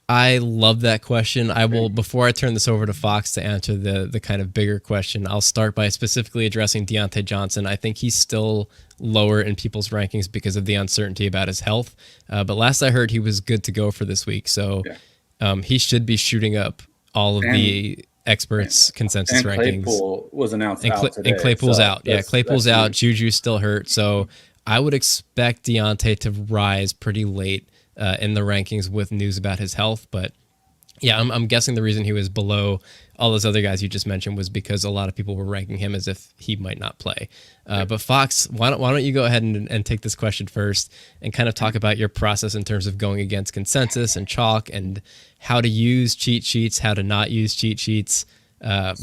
I love that question. I will, before I turn this over to Fox to answer the kind of bigger question, I'll start by specifically addressing Deontay Johnson. I think he's still lower in people's rankings because of the uncertainty about his health. But last I heard, he was good to go for this week. So he should be shooting up all of the experts' consensus rankings. Claypool was announced out today. And Claypool's so out. Yeah, Claypool's out. Huge. Juju's still hurt. So I would expect Deontay to rise pretty late in the rankings with news about his health. But yeah, I'm guessing the reason he was below all those other guys you just mentioned was because a lot of people were ranking him as if he might not play. But Fox, why don't you go ahead and take this question first and kind of talk about your process in terms of going against consensus and chalk and how to use cheat sheets, how to not use cheat sheets.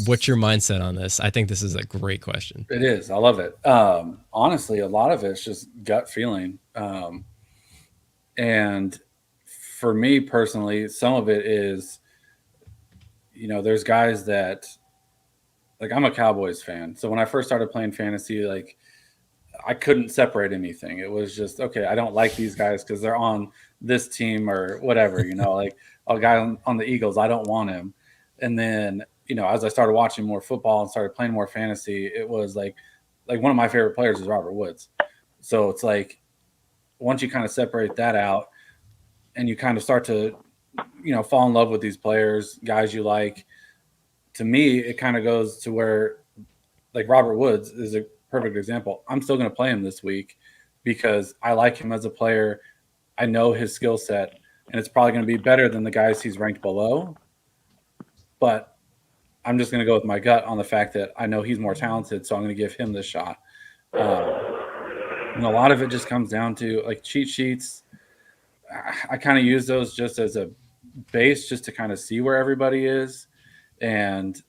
What's your mindset on this? I think this is a great question. It is. I love it. Honestly, a lot of it's just gut feeling. And for me personally, some of it is, there's guys that, like, I'm a Cowboys fan. So when I first started playing fantasy, like, I couldn't separate anything. It was just, okay, I don't like these guys because they're on this team or whatever, like a guy on the Eagles, I don't want him. And then, as I started watching more football and started playing more fantasy, it was like one of my favorite players is Robert Woods. So it's like, once you kind of separate that out and you kind of start to, fall in love with these players, guys you like, to me, it kind of goes to where, like, Robert Woods is a perfect example. I'm still going to play him this week because I like him as a player. I know his skill set, and it's probably going to be better than the guys he's ranked below. But I'm just going to go with my gut on the fact that I know he's more talented, so I'm going to give him this shot. And a lot of it just comes down to, like, cheat sheets. I kind of use those just as a base just to kind of see where everybody is. And,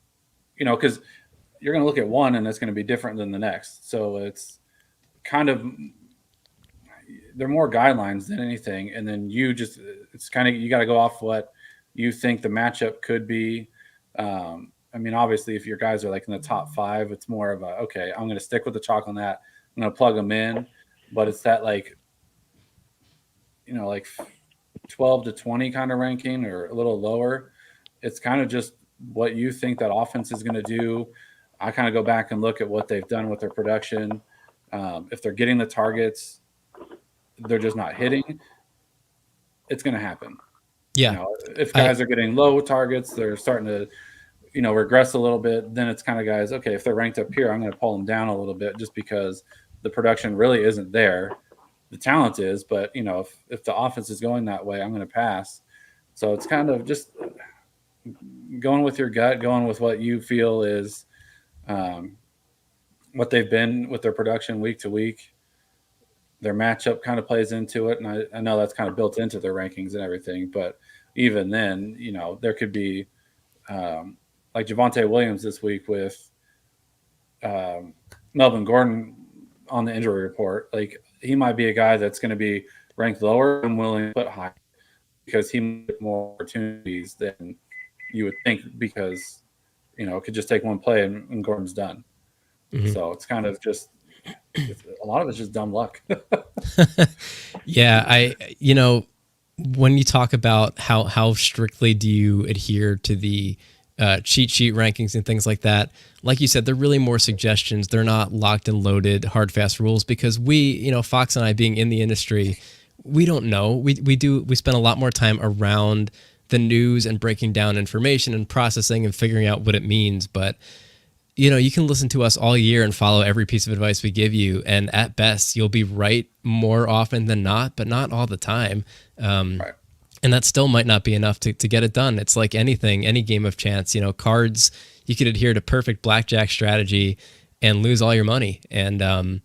because you're going to look at one and it's going to be different than the next. So it's kind of – they're more guidelines than anything. And then you got to go off what you think the matchup could be. Obviously, if your guys are, like, in the top 5, it's more of a, okay, I'm going to stick with the chalk on that. I'm going to plug them in. But it's that, like 12 to 20 kind of ranking or a little lower. It's kind of just what you think that offense is going to do. I kind of go back and look at what they've done with their production. If they're getting the targets, they're just not hitting. It's going to happen. Yeah. If guys are getting low targets, they're starting to, regress a little bit. Then it's kind of guys, okay, if they're ranked up here, I'm going to pull them down a little bit just because the production really isn't there. The talent is, but if the offense is going that way, I'm going to pass. So it's kind of just going with your gut, going with what you feel is what they've been with their production week to week. Their matchup kind of plays into it, and I know that's kind of built into their rankings and everything. But even then, there could be like Javonte Williams this week with Melvin Gordon on the injury report. Like, he might be a guy that's going to be ranked lower and willing to put high because he might get more opportunities than you would think because, it could just take one play and Gordon's done. Mm-hmm. So it's kind of just a lot of it's just dumb luck. Yeah. When you talk about how strictly do you adhere to the cheat sheet rankings and things like that, like you said, they're really more suggestions. They're not locked and loaded hard fast rules because we, Fox and I being in the industry, we don't know. We spend a lot more time around the news and breaking down information and processing and figuring out what it means. But you can listen to us all year and follow every piece of advice we give you, and at best you'll be right more often than not, but not all the time. Right. And that still might not be enough to get it done. It's like anything, any game of chance. Cards, you could adhere to perfect blackjack strategy and lose all your money. And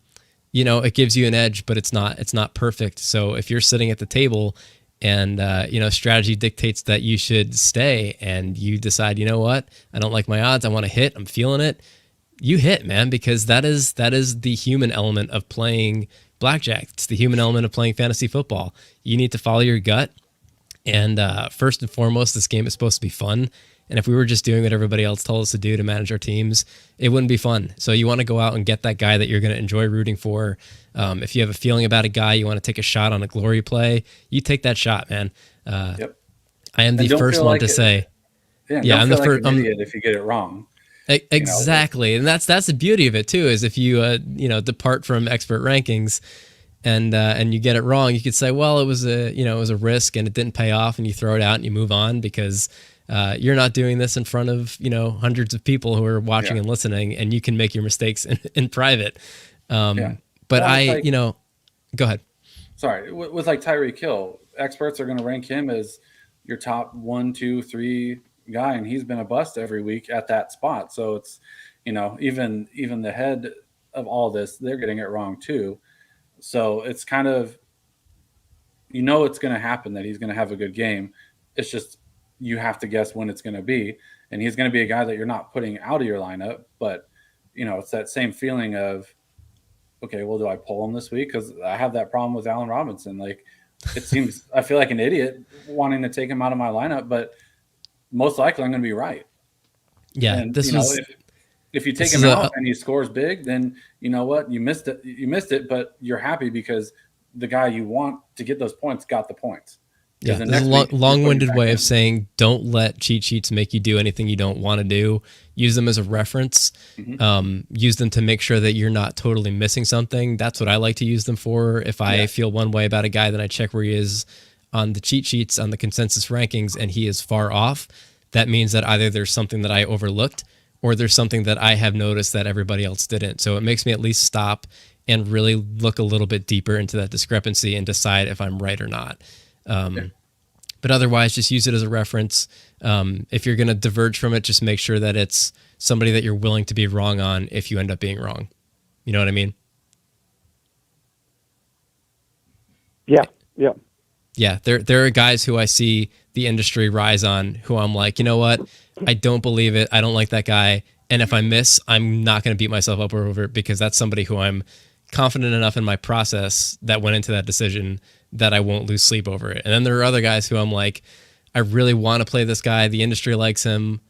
it gives you an edge, but it's not perfect. So if you're sitting at the table and strategy dictates that you should stay, and you decide, you know what, I don't like my odds, I want to hit, I'm feeling it, you hit, man, because that is the human element of playing blackjack. It's the human element of playing fantasy football. You need to follow your gut. And first and foremost, this game is supposed to be fun. And if we were just doing what everybody else told us to do to manage our teams, it wouldn't be fun. So you want to go out and get that guy that you're going to enjoy rooting for. If you have a feeling about a guy, you want to take a shot on a glory play, you take that shot, man. Yep. I am the first one to say. Yeah, I'm the first. Like an idiot if you get it wrong. Exactly, and that's the beauty of it too. Is if you depart from expert rankings, and you get it wrong, you could say, well, it was a risk and it didn't pay off, and you throw it out and you move on because you're not doing this in front of hundreds of people who are watching and listening, and you can make your mistakes in private. But go ahead. Sorry, with like Tyreek Hill, experts are going to rank him as your top 1, 2, 3 guy, and he's been a bust every week at that spot. So it's, even the head of all this, they're getting it wrong too. So it's kind of, it's going to happen that he's going to have a good game. It's just, you have to guess when it's going to be, and he's going to be a guy that you're not putting out of your lineup, but it's that same feeling of, okay, well, do I pull him this week? Cause I have that problem with Allen Robinson. Like, it seems, I feel like an idiot wanting to take him out of my lineup, but most likely I'm going to be right. Yeah. And, if you take him out and he scores big, then you know what? You missed it, but you're happy because the guy you want to get those points got the points. Yeah, this is a long-winded way of saying don't let cheat sheets make you do anything you don't want to do. Use them as a reference. Mm-hmm. Use them to make sure that you're not totally missing something. That's what I like to use them for. If I feel one way about a guy, then I check where he is on the cheat sheets, on the consensus rankings, and he is far off. That means that either there's something that I overlooked or there's something that I have noticed that everybody else didn't. So it makes me at least stop and really look a little bit deeper into that discrepancy and decide if I'm right or not. But otherwise, just use it as a reference. If you're going to diverge from it, just make sure that it's somebody that you're willing to be wrong on if you end up being wrong. You know what I mean? Yeah. Yeah, there are guys who I see the industry rise on who I'm like, you know what? I don't believe it. I don't like that guy. And if I miss, I'm not going to beat myself up over it because that's somebody who I'm confident enough in my process that went into that decision that I won't lose sleep over it. And then there are other guys who I'm like, I really want to play this guy. The industry likes him.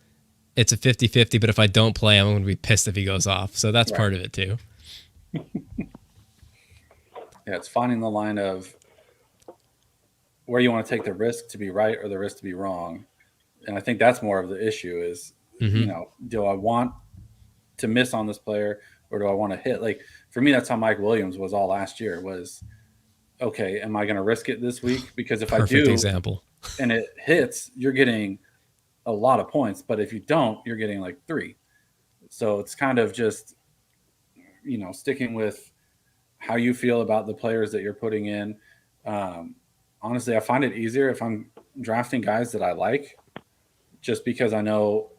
It's a 50-50, but if I don't play, I'm going to be pissed if he goes off. So that's part of it too. It's finding the line of where you want to take the risk to be right or the risk to be wrong. And I think that's more of the issue is, do I want to miss on this player or do I want to hit? Like for me, that's how Mike Williams was all last year was, okay, am I going to risk it this week? Because if I do example. And it hits, you're getting a lot of points. But if you don't, you're getting like 3. So it's kind of just, sticking with how you feel about the players that you're putting in. Honestly, I find it easier if I'm drafting guys that I like, just because I know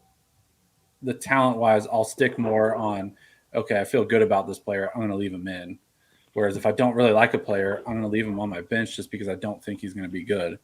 the talent-wise, I'll stick more on, okay, I feel good about this player, I'm going to leave him in. Whereas if I don't really like a player, I'm going to leave him on my bench just because I don't think he's going to be good.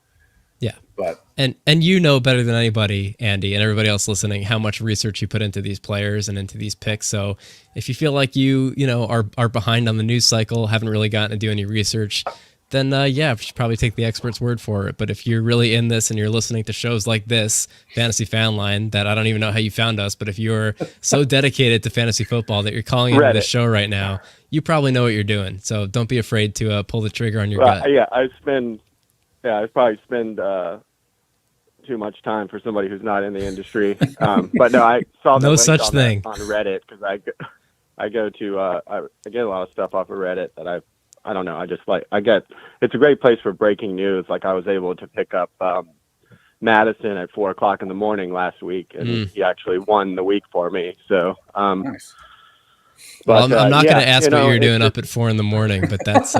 Yeah. But and you know better than anybody, Andy, and everybody else listening, how much research you put into these players and into these picks. So if you feel like you are behind on the news cycle, haven't really gotten to do any research, then you should probably take the expert's word for it. But if you're really in this and you're listening to shows like this, Fantasy Fanline, that I don't even know how you found us, but if you're so dedicated to fantasy football that you're calling into this show right now, you probably know what you're doing. So don't be afraid to pull the trigger on your gut. Yeah, I probably spend too much time for somebody who's not in the industry. But no, I saw no such thing on Reddit because I go to I get a lot of stuff off of Reddit that I don't know. It's a great place for breaking news. Like I was able to pick up Madison at 4:00 in the morning last week, and he actually won the week for me. So, nice. But, well, I'm not going to ask what you're doing up at 4 a.m, but that's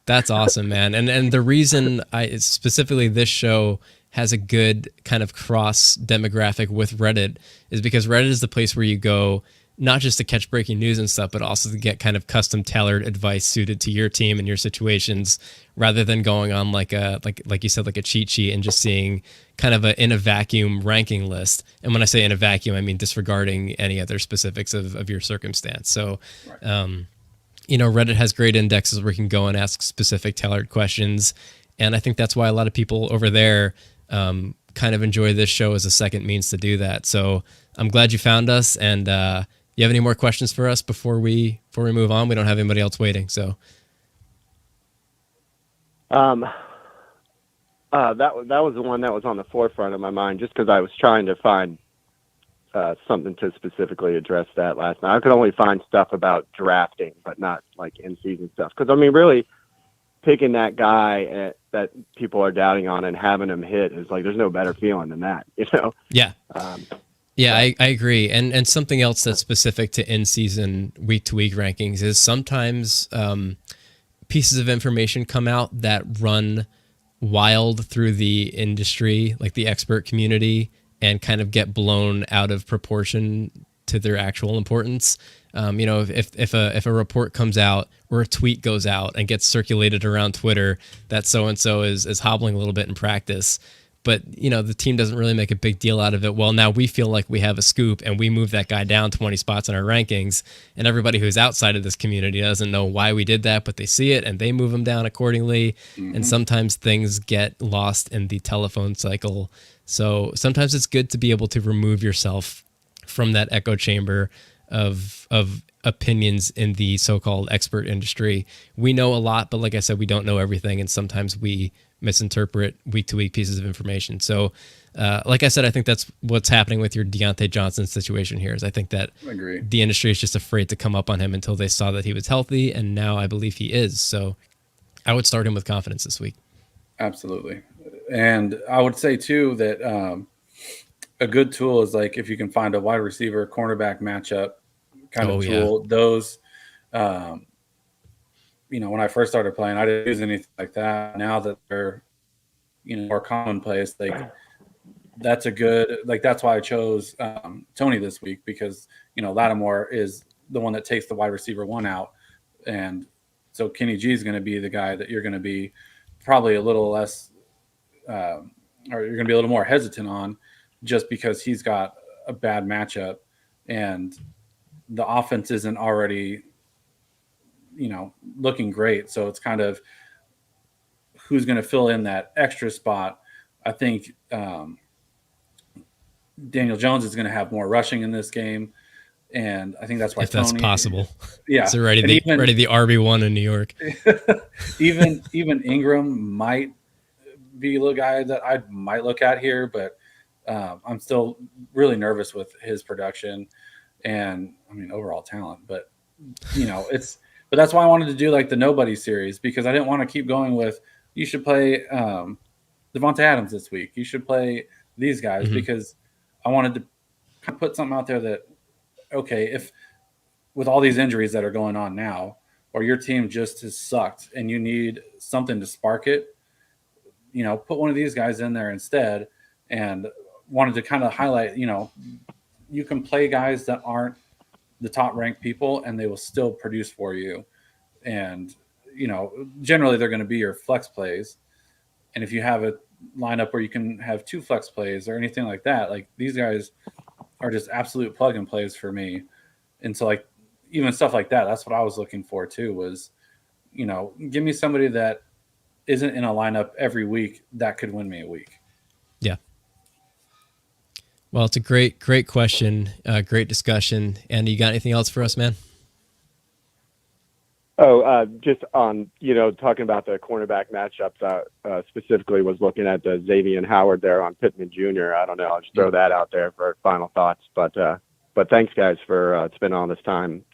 that's awesome, man. And the reason specifically this show has a good kind of cross demographic with Reddit is because Reddit is the place where you go not just to catch breaking news and stuff, but also to get kind of custom tailored advice suited to your team and your situations, rather than going on like you said, like a cheat sheet and just seeing kind of in a vacuum ranking list. And when I say in a vacuum, I mean disregarding any other specifics of your circumstance. So, Reddit has great indexes where you can go and ask specific tailored questions. And I think that's why a lot of people over there kind of enjoy this show as a second means to do that. So I'm glad you found us. And you have any more questions for us before we move on? We don't have anybody else waiting. So that was the one that was on the forefront of my mind, just because I was trying to find something to specifically address that last night. I could only find stuff about drafting, but not like in-season stuff. Because, I mean, really picking that guy that people are doubting on and having him hit is like, there's no better feeling than that, you know? Yeah. Yeah, I agree. And something else that's specific to in-season week-to-week rankings is sometimes pieces of information come out that run wild through the industry, like the expert community, and kind of get blown out of proportion to their actual importance. If a report comes out or a tweet goes out and gets circulated around Twitter that so-and-so is hobbling a little bit in practice, but the team doesn't really make a big deal out of it. Well, now we feel like we have a scoop and we move that guy down 20 spots in our rankings, and everybody who's outside of this community doesn't know why we did that, but they see it and they move him down accordingly. Mm-hmm. And sometimes things get lost in the telephone cycle. So sometimes it's good to be able to remove yourself from that echo chamber of opinions in the so-called expert industry. We know a lot, but like I said, we don't know everything, and sometimes we misinterpret week-to-week pieces of information. So, like I said, I think that's what's happening with your Deontay Johnson situation here. Is I think that the industry is just afraid to come up on him until they saw that he was healthy, and now I believe he is. So, I would start him with confidence this week. Absolutely. And I would say too that a good tool is like if you can find a wide receiver cornerback matchup kind of tool. Yeah. Those, when I first started playing, I didn't use anything like that. Now that they're, more commonplace, like that's a good, like that's why I chose Tony this week, because Lattimore is the one that takes the wide receiver one out, and so Kenny G is going to be the guy that you're going to be probably a little less, or you're going to be a little more hesitant on, just because he's got a bad matchup and the offense isn't already, looking great. So it's kind of who's going to fill in that extra spot. I think Daniel Jones is going to have more rushing in this game. And I think that's why if that's possible. Yeah. It's already the RB1 in New York. even Ingram might be the guy that I might look at here, but I'm still really nervous with his production and overall talent, but but that's why I wanted to do like the nobody series, because I didn't want to keep going with, you should play Devonta Adams this week, you should play these guys, because I wanted to put something out there that, okay, if with all these injuries that are going on now, or your team just has sucked and you need something to spark it, put one of these guys in there instead. And wanted to kind of highlight, you can play guys that aren't the top ranked people and they will still produce for you. And, generally they're going to be your flex plays. And if you have a lineup where you can have two flex plays or anything like that, like these guys are just absolute plug and plays for me. And so like even stuff like that, that's what I was looking for too, was, give me somebody that isn't in a lineup every week that could win me a week. Yeah. Well, it's a great question, great discussion. And you got anything else for us, man? Just on, talking about the cornerback matchups, I specifically was looking at the Xavier Howard there on Pittman Jr. I don't know. I'll just throw that out there for final thoughts. But thanks, guys, for spending all this time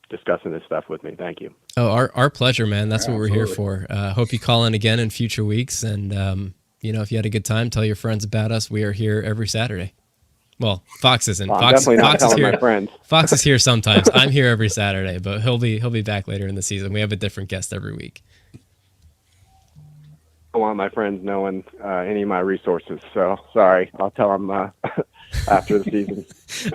discussing this stuff with me. Thank you. Oh, our pleasure, man. That's what we're here for. Hope you call in again in future weeks. And, if you had a good time, tell your friends about us. We are here every Saturday. Well, Fox isn't. Well, Fox is here. My friends. Fox is here sometimes. I'm here every Saturday, but he'll be back later in the season. We have a different guest every week. I want my friends knowing any of my resources. So sorry, I'll tell them after the season.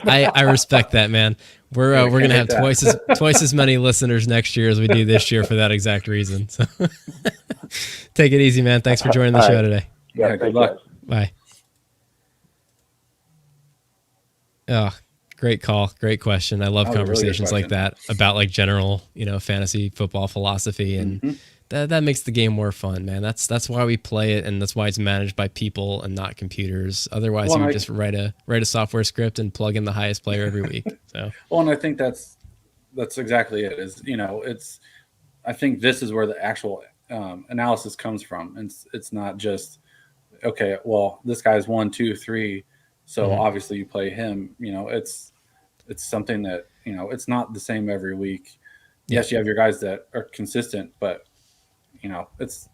I respect that, man. We're gonna have twice as many listeners next year as we do this year for that exact reason. So take it easy, man. Thanks for joining the show today. Yeah, good luck. Bye. Oh, great call. Great question. I love conversations like that about like general, fantasy football philosophy. And that makes the game more fun, man. That's why we play it, and that's why it's managed by people and not computers. Otherwise, you would just write a software script and plug in the highest player every week. So well, and I think that's exactly it. Is I think this is where the actual analysis comes from, and it's not just okay. Well, this guy's 1, 2, 3, so obviously you play him. It's something that it's not the same every week. Yes, you have your guys that are consistent, but it's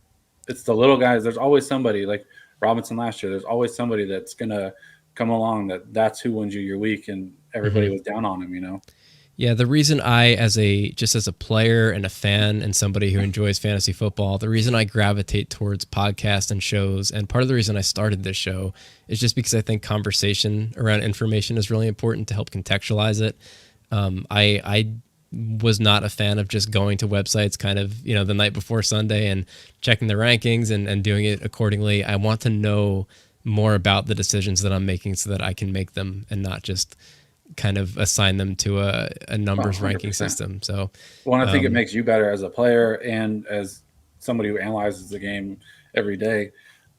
the little guys. There's always somebody like Robinson last year. There's always somebody that's gonna come along that's who wins you your week, and everybody was down on him. Yeah, the reason I, as a player and a fan and somebody who enjoys fantasy football, the reason I gravitate towards podcasts and shows, and part of the reason I started this show is just because I think conversation around information is really important to help contextualize it. I was not a fan of just going to websites kind of, the night before Sunday and checking the rankings and doing it accordingly. I want to know more about the decisions that I'm making so that I can make them and not just kind of assign them to a numbers ranking system. So, well, I think it makes you better as a player and as somebody who analyzes the game every day.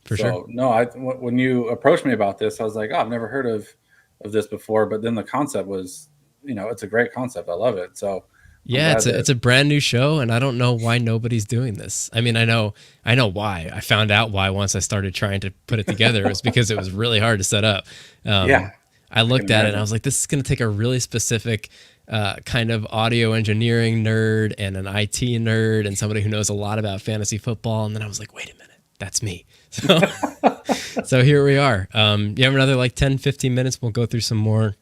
For sure. No, when you approached me about this, I was like, I've never heard of this before. But then the concept was, it's a great concept. I love it. So yeah, it's a brand new show, and I don't know why nobody's doing this. I mean, I know why. I found out why once I started trying to put it together. It was because it was really hard to set up. I looked at it and I was like, this is going to take a really specific kind of audio engineering nerd and an IT nerd and somebody who knows a lot about fantasy football. And then I was like, wait a minute, that's me. So, so here we are. You have another 10, 15 minutes. We'll go through some more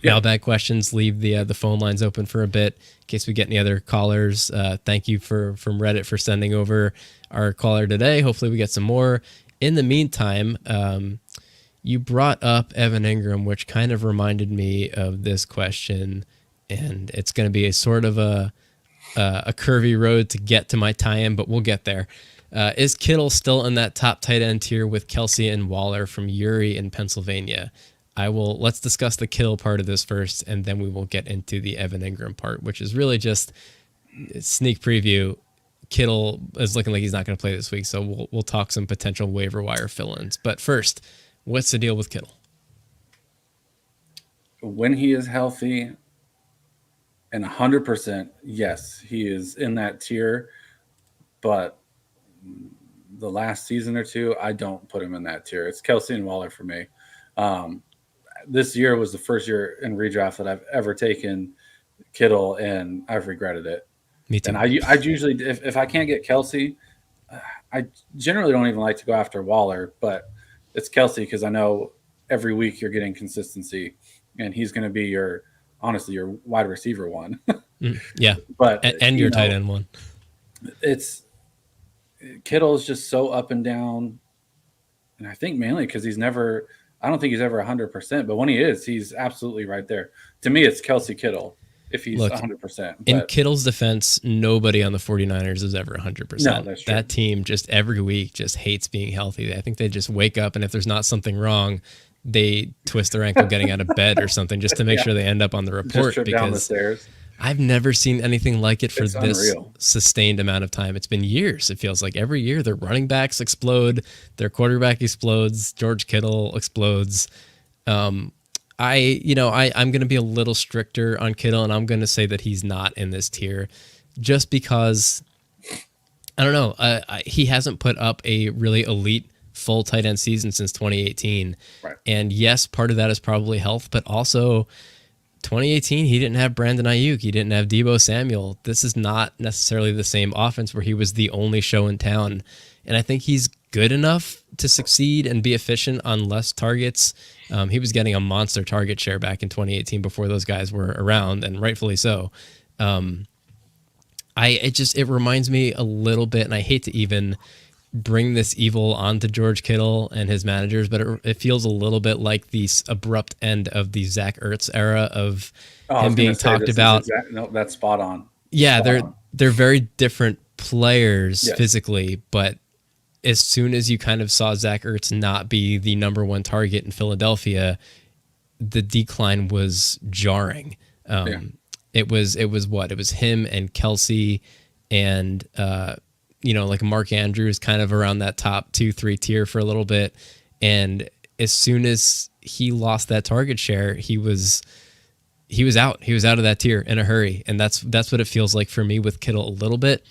mailbag questions, leave the phone lines open for a bit in case we get any other callers. Thank you from Reddit for sending over our caller today. Hopefully we get some more. In the meantime, you brought up Evan Ingram, which kind of reminded me of this question, and it's going to be a sort of a curvy road to get to my tie-in, but we'll get there. Is Kittle still in that top tight end tier with Kelce and Waller from Yuriy in Pennsylvania? Let's discuss the Kittle part of this first, and then we will get into the Evan Ingram part, which is really just sneak preview. Kittle is looking like he's not going to play this week, so we'll talk some potential waiver wire fill-ins. But first, what's the deal with Kittle? When he is healthy and 100%, yes, he is in that tier. But the last season or two, I don't put him in that tier. It's Kelce and Waller for me. This year was the first year in redraft that I've ever taken Kittle, and I've regretted it. Me too. And I usually, if I can't get Kelce, I generally don't even like to go after Waller, but it's Kelce because I know every week you're getting consistency, and he's going to be your wide receiver one. Yeah, but and your tight end one. Kittle is just so up and down, and I think mainly because I don't think he's ever 100%, but when he is, he's absolutely right there. To me, it's Kelce Kittle if he's 100%. In Kittle's defense, nobody on the 49ers is ever 100%. No, that's true. That team just every week just hates being healthy. I think they just wake up, and if there's not something wrong, they twist their ankle getting out of bed or something just to make sure they end up on the report. Just trip down the stairs. I've never seen anything like it for It's this unreal. Sustained amount of time. It's been years. It feels like every year their running backs explode, their quarterback explodes, George Kittle explodes. I'm going to be a little stricter on Kittle, and I'm going to say that he's not in this tier just because, I don't know, he hasn't put up a really elite full tight end season since 2018. Right. And yes, part of that is probably health, but also 2018, he didn't have Brandon Ayuk. He didn't have Deebo Samuel. This is not necessarily the same offense where he was the only show in town. And I think he's good enough to succeed and be efficient on less targets. He was getting a monster target share back in 2018 before those guys were around, and rightfully so. It reminds me a little bit, and I hate to even bring this evil onto George Kittle and his managers, but it feels a little bit like the abrupt end of the Zach Ertz era of him being talked about. No, that's spot on. Yeah, they're very different players physically, but as soon as you kind of saw Zach Ertz not be the number one target in Philadelphia, the decline was jarring. It was him and Kelce and like Mark Andrews kind of around that top 2-3 tier for a little bit. And as soon as he lost that target share, he was out. He was out of that tier in a hurry. And that's what it feels like for me with Kittle a little bit.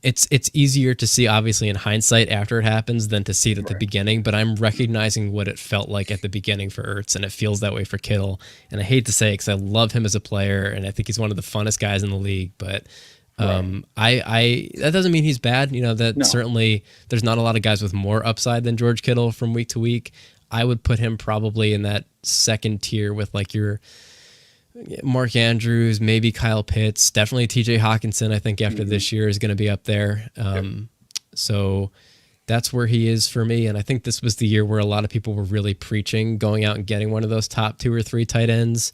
It's easier to see obviously in hindsight after it happens than to see it at the beginning, but I'm recognizing what it felt like at the beginning for Ertz, and it feels that way for Kittle. And I hate to say it because I love him as a player and I think he's one of the funnest guys in the league, but I that doesn't mean he's bad. Certainly there's not a lot of guys with more upside than George Kittle from week to week. I would put him probably in that second tier with like your Mark Andrews, maybe Kyle Pitts, definitely TJ Hawkinson. I think after this year is going to be up there. So that's where he is for me. And I think this was the year where a lot of people were really preaching going out and getting one of those top 2 or 3 tight ends,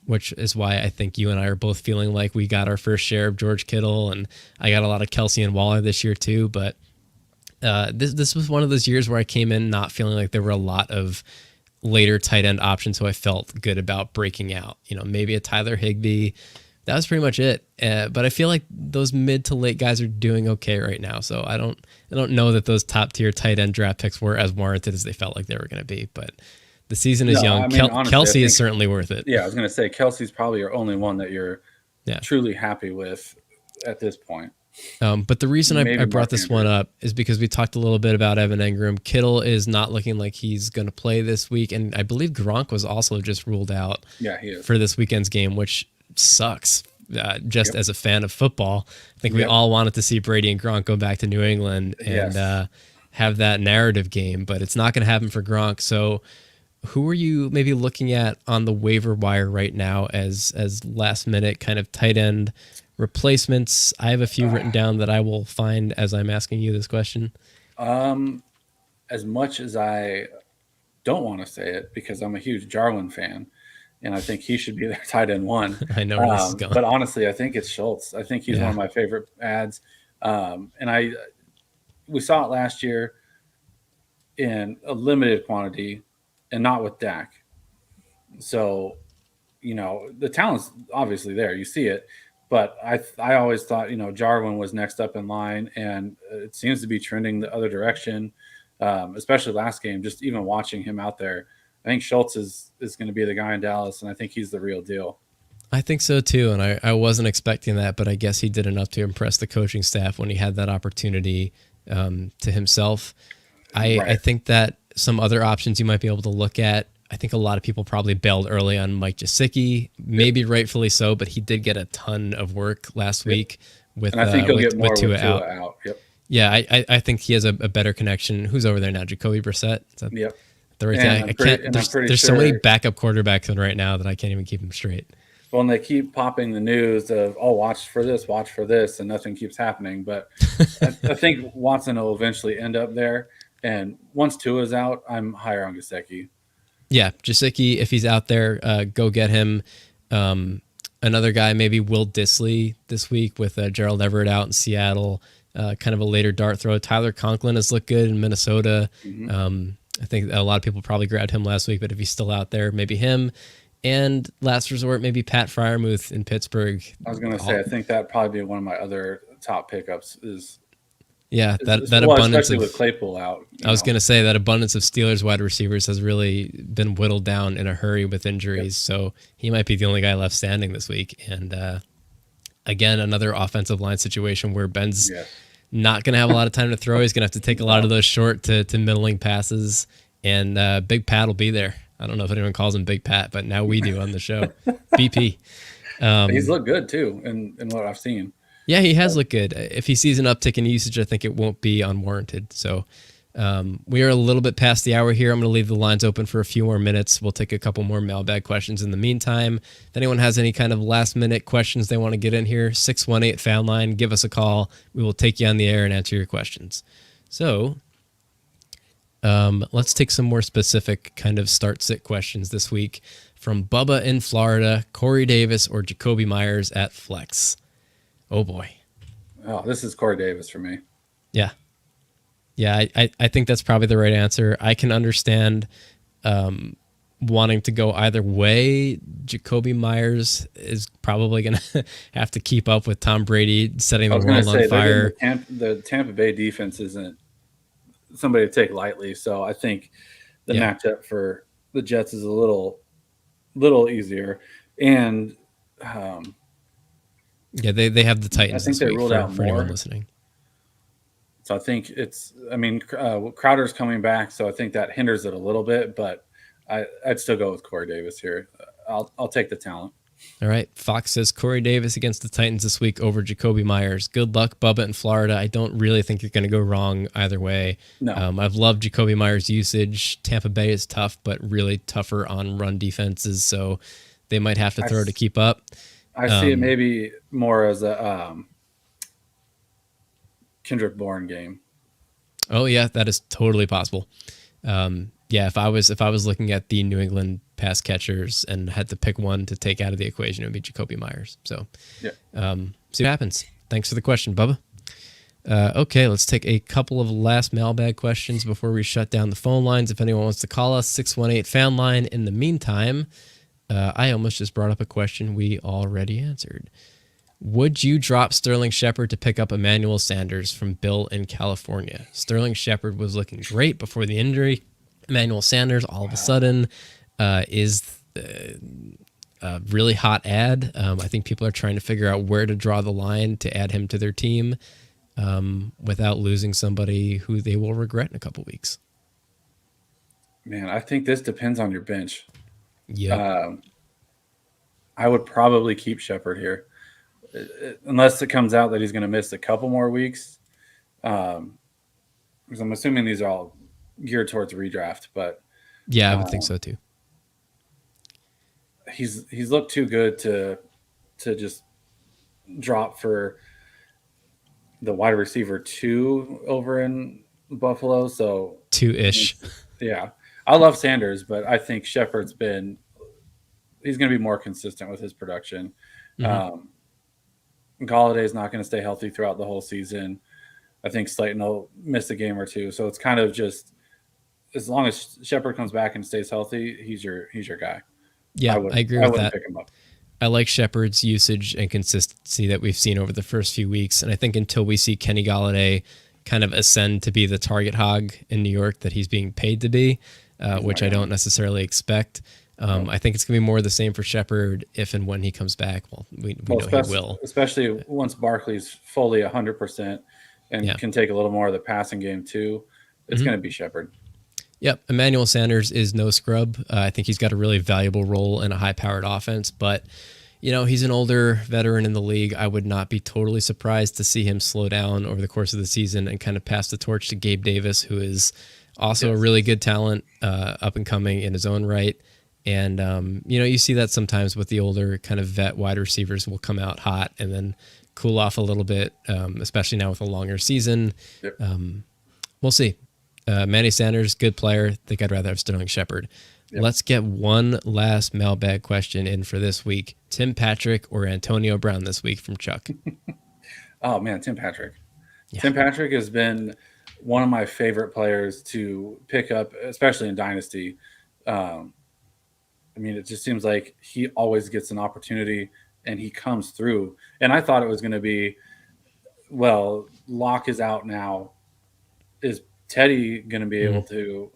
which is why I think you and I are both feeling like we got our first share of George Kittle, and I got a lot of Kelce and Waller this year too. But this was one of those years where I came in not feeling like there were a lot of later tight end options who I felt good about breaking out. Maybe a Tyler Higbee. That was pretty much it. But I feel like those mid to late guys are doing okay right now. So I don't know that those top tier tight end draft picks were as warranted as they felt like they were going to be. But the season is young. Honestly, Kelce is certainly worth it. Yeah, I was going to say Kelce's probably your only one that you're truly happy with at this point. But the reason I brought this one up is because we talked a little bit about Evan Engram. Kittle is not looking like he's going to play this week. And I believe Gronk was also just ruled out he is. For this weekend's game, which sucks. As a fan of football, I think we all wanted to see Brady and Gronk go back to New England and have that narrative game, but it's not going to happen for Gronk. So who are you maybe looking at on the waiver wire right now as last minute kind of tight end replacements? I have a few written down that I will find as I'm asking you this question. As much as I don't want to say it because I'm a huge Jarwin fan, and I think he should be their tight end 1. I know where this is going. But honestly, I think it's Schultz. I think he's one of my favorite ads. And we saw it last year in a limited quantity and not with Dak. So, the talent's obviously there. You see it. But I always thought, Jarwin was next up in line, and it seems to be trending the other direction, especially last game. Just even watching him out there, I think Schultz is going to be the guy in Dallas, and I think he's the real deal. I think so too, and I wasn't expecting that, but I guess he did enough to impress the coaching staff when he had that opportunity to himself. I think that some other options you might be able to look at, I think a lot of people probably bailed early on Mike Gesicki, maybe rightfully so, but he did get a ton of work last week with and I think he'll get more with Tua out. Yep. Yeah, I think he has a better connection. Who's over there now? Jacoby Brissett? Yep. The right thing. There's so many backup quarterbacks in right now that I can't even keep them straight. Well, and they keep popping the news of, watch for this, and nothing keeps happening. But I think Watson will eventually end up there. And once Tua's out, I'm higher on Gesicki. Yeah, Gesicki, if he's out there, go get him. Another guy, maybe Will Dissly this week with Gerald Everett out in Seattle. Kind of a later dart throw. Tyler Conklin has looked good in Minnesota. I think a lot of people probably grabbed him last week, but if he's still out there, maybe him. And last resort, maybe Pat Freiermuth in Pittsburgh. I was going to say, I think that'd probably be one of my other top pickups is. Yeah, that abundance especially of with Claypool out. I was going to say that abundance of Steelers wide receivers has really been whittled down in a hurry with injuries. So he might be the only guy left standing this week. And again, another offensive line situation where Ben's not going to have a lot of time to throw. He's going to have to take a lot of those short to middling passes. And Big Pat will be there. I don't know if anyone calls him Big Pat, but now we do on the show. BP. He's looked good too in what I've seen. Yeah, he has looked good. If he sees an uptick in usage, I think it won't be unwarranted. So we are a little bit past the hour here. I'm going to leave the lines open for a few more minutes. We'll take a couple more mailbag questions in the meantime. If anyone has any kind of last-minute questions they want to get in here, 618 Fanline, give us a call. We will take you on the air and answer your questions. So let's take some more specific kind of start-sit questions this week from Bubba in Florida, Corey Davis, or Jacoby Myers at Flex. Oh, boy. Oh, this is Corey Davis for me. Yeah. Yeah, I think that's probably the right answer. I can understand wanting to go either way. Jacoby Myers is probably going to have to keep up with Tom Brady setting the world on fire. The Tampa Bay defense isn't somebody to take lightly, so I think the matchup for the Jets is a little easier. And they have the Titans. I think they ruled out for more. anyone listening. So I think Crowder's coming back, so I think that hinders it a little bit, but I'd still go with Corey Davis here. I'll take the talent. All right. Fox says Corey Davis against the Titans this week over Jacoby Myers. Good luck, Bubba, in Florida. I don't really think you're going to go wrong either way. No. I've loved Jacoby Myers' usage. Tampa Bay is tough, but really tougher on run defenses, so they might have to throw to keep up. I see it maybe more as a Kendrick Bourne game. Oh, yeah, that is totally possible. If I was looking at the New England pass catchers and had to pick one to take out of the equation, it would be Jacoby Myers. So, see what happens. Thanks for the question, Bubba. Okay, let's take a couple of last mailbag questions before we shut down the phone lines. If anyone wants to call us, 618 Fanline. In the meantime, I almost just brought up a question we already answered. Would you drop Sterling Shepard to pick up Emmanuel Sanders from Bill in California? Sterling Shepard was looking great before the injury. Emmanuel Sanders, all of a sudden, is a really hot ad. I think people are trying to figure out where to draw the line to add him to their team without losing somebody who they will regret in a couple weeks. Man, I think this depends on your bench. Yeah. I would probably keep Shepard here. Unless it comes out that he's going to miss a couple more weeks. Because I'm assuming these are all geared towards redraft, but yeah, I would think so too. He's looked too good to just drop for the wide receiver 2 over in Buffalo. So 2-ish. Yeah. I love Sanders, but I think Shepard's he's going to be more consistent with his production. Galladay is not going to stay healthy throughout the whole season. I think Slayton will miss a game or two. So it's kind of just, as long as Shepard comes back and stays healthy, he's your guy. Yeah, I agree with that. Pick him up. I like Shepard's usage and consistency that we've seen over the first few weeks. And I think until we see Kenny Galladay kind of ascend to be the target hog in New York that he's being paid to be, which I don't necessarily expect, I think it's going to be more of the same for Shepard if and when he comes back. Well, we know he will. Especially once Barkley's fully 100% and can take a little more of the passing game too. It's going to be Shepard. Yep. Emmanuel Sanders is no scrub. I think he's got a really valuable role in a high-powered offense, but he's an older veteran in the league. I would not be totally surprised to see him slow down over the course of the season and kind of pass the torch to Gabe Davis, who is also a really good talent, up and coming in his own right. And, you see that sometimes with the older kind of vet wide receivers will come out hot and then cool off a little bit, especially now with a longer season. Yep. We'll see. Manny Sanders, good player. I think I'd rather have Sterling Shepard. Yep. Let's get one last mailbag question in for this week. Tim Patrick or Antonio Brown this week from Chuck? Oh, man, Tim Patrick. Yeah. Tim Patrick has been one of my favorite players to pick up, especially in Dynasty. It just seems like he always gets an opportunity and he comes through. And I thought it was going to be, Locke is out now. Is Teddy going to be able to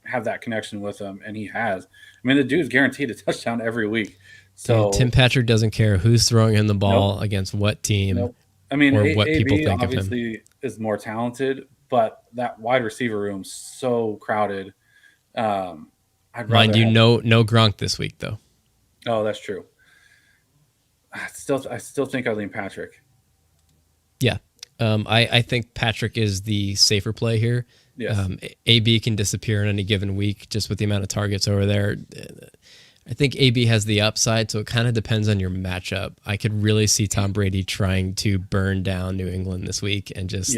have that connection with him? And he has. The dude's guaranteed a touchdown every week. So Tim Patrick doesn't care who's throwing him the ball against what team or what people think of him. Obviously is more talented, but that wide receiver room's so crowded. Mind you, no Gronk this week, though. Oh, that's true. I still think I lean Patrick. Yeah. I think Patrick is the safer play here. Yes. AB can disappear in any given week just with the amount of targets over there. I think AB has the upside, so it kind of depends on your matchup. I could really see Tom Brady trying to burn down New England this week and just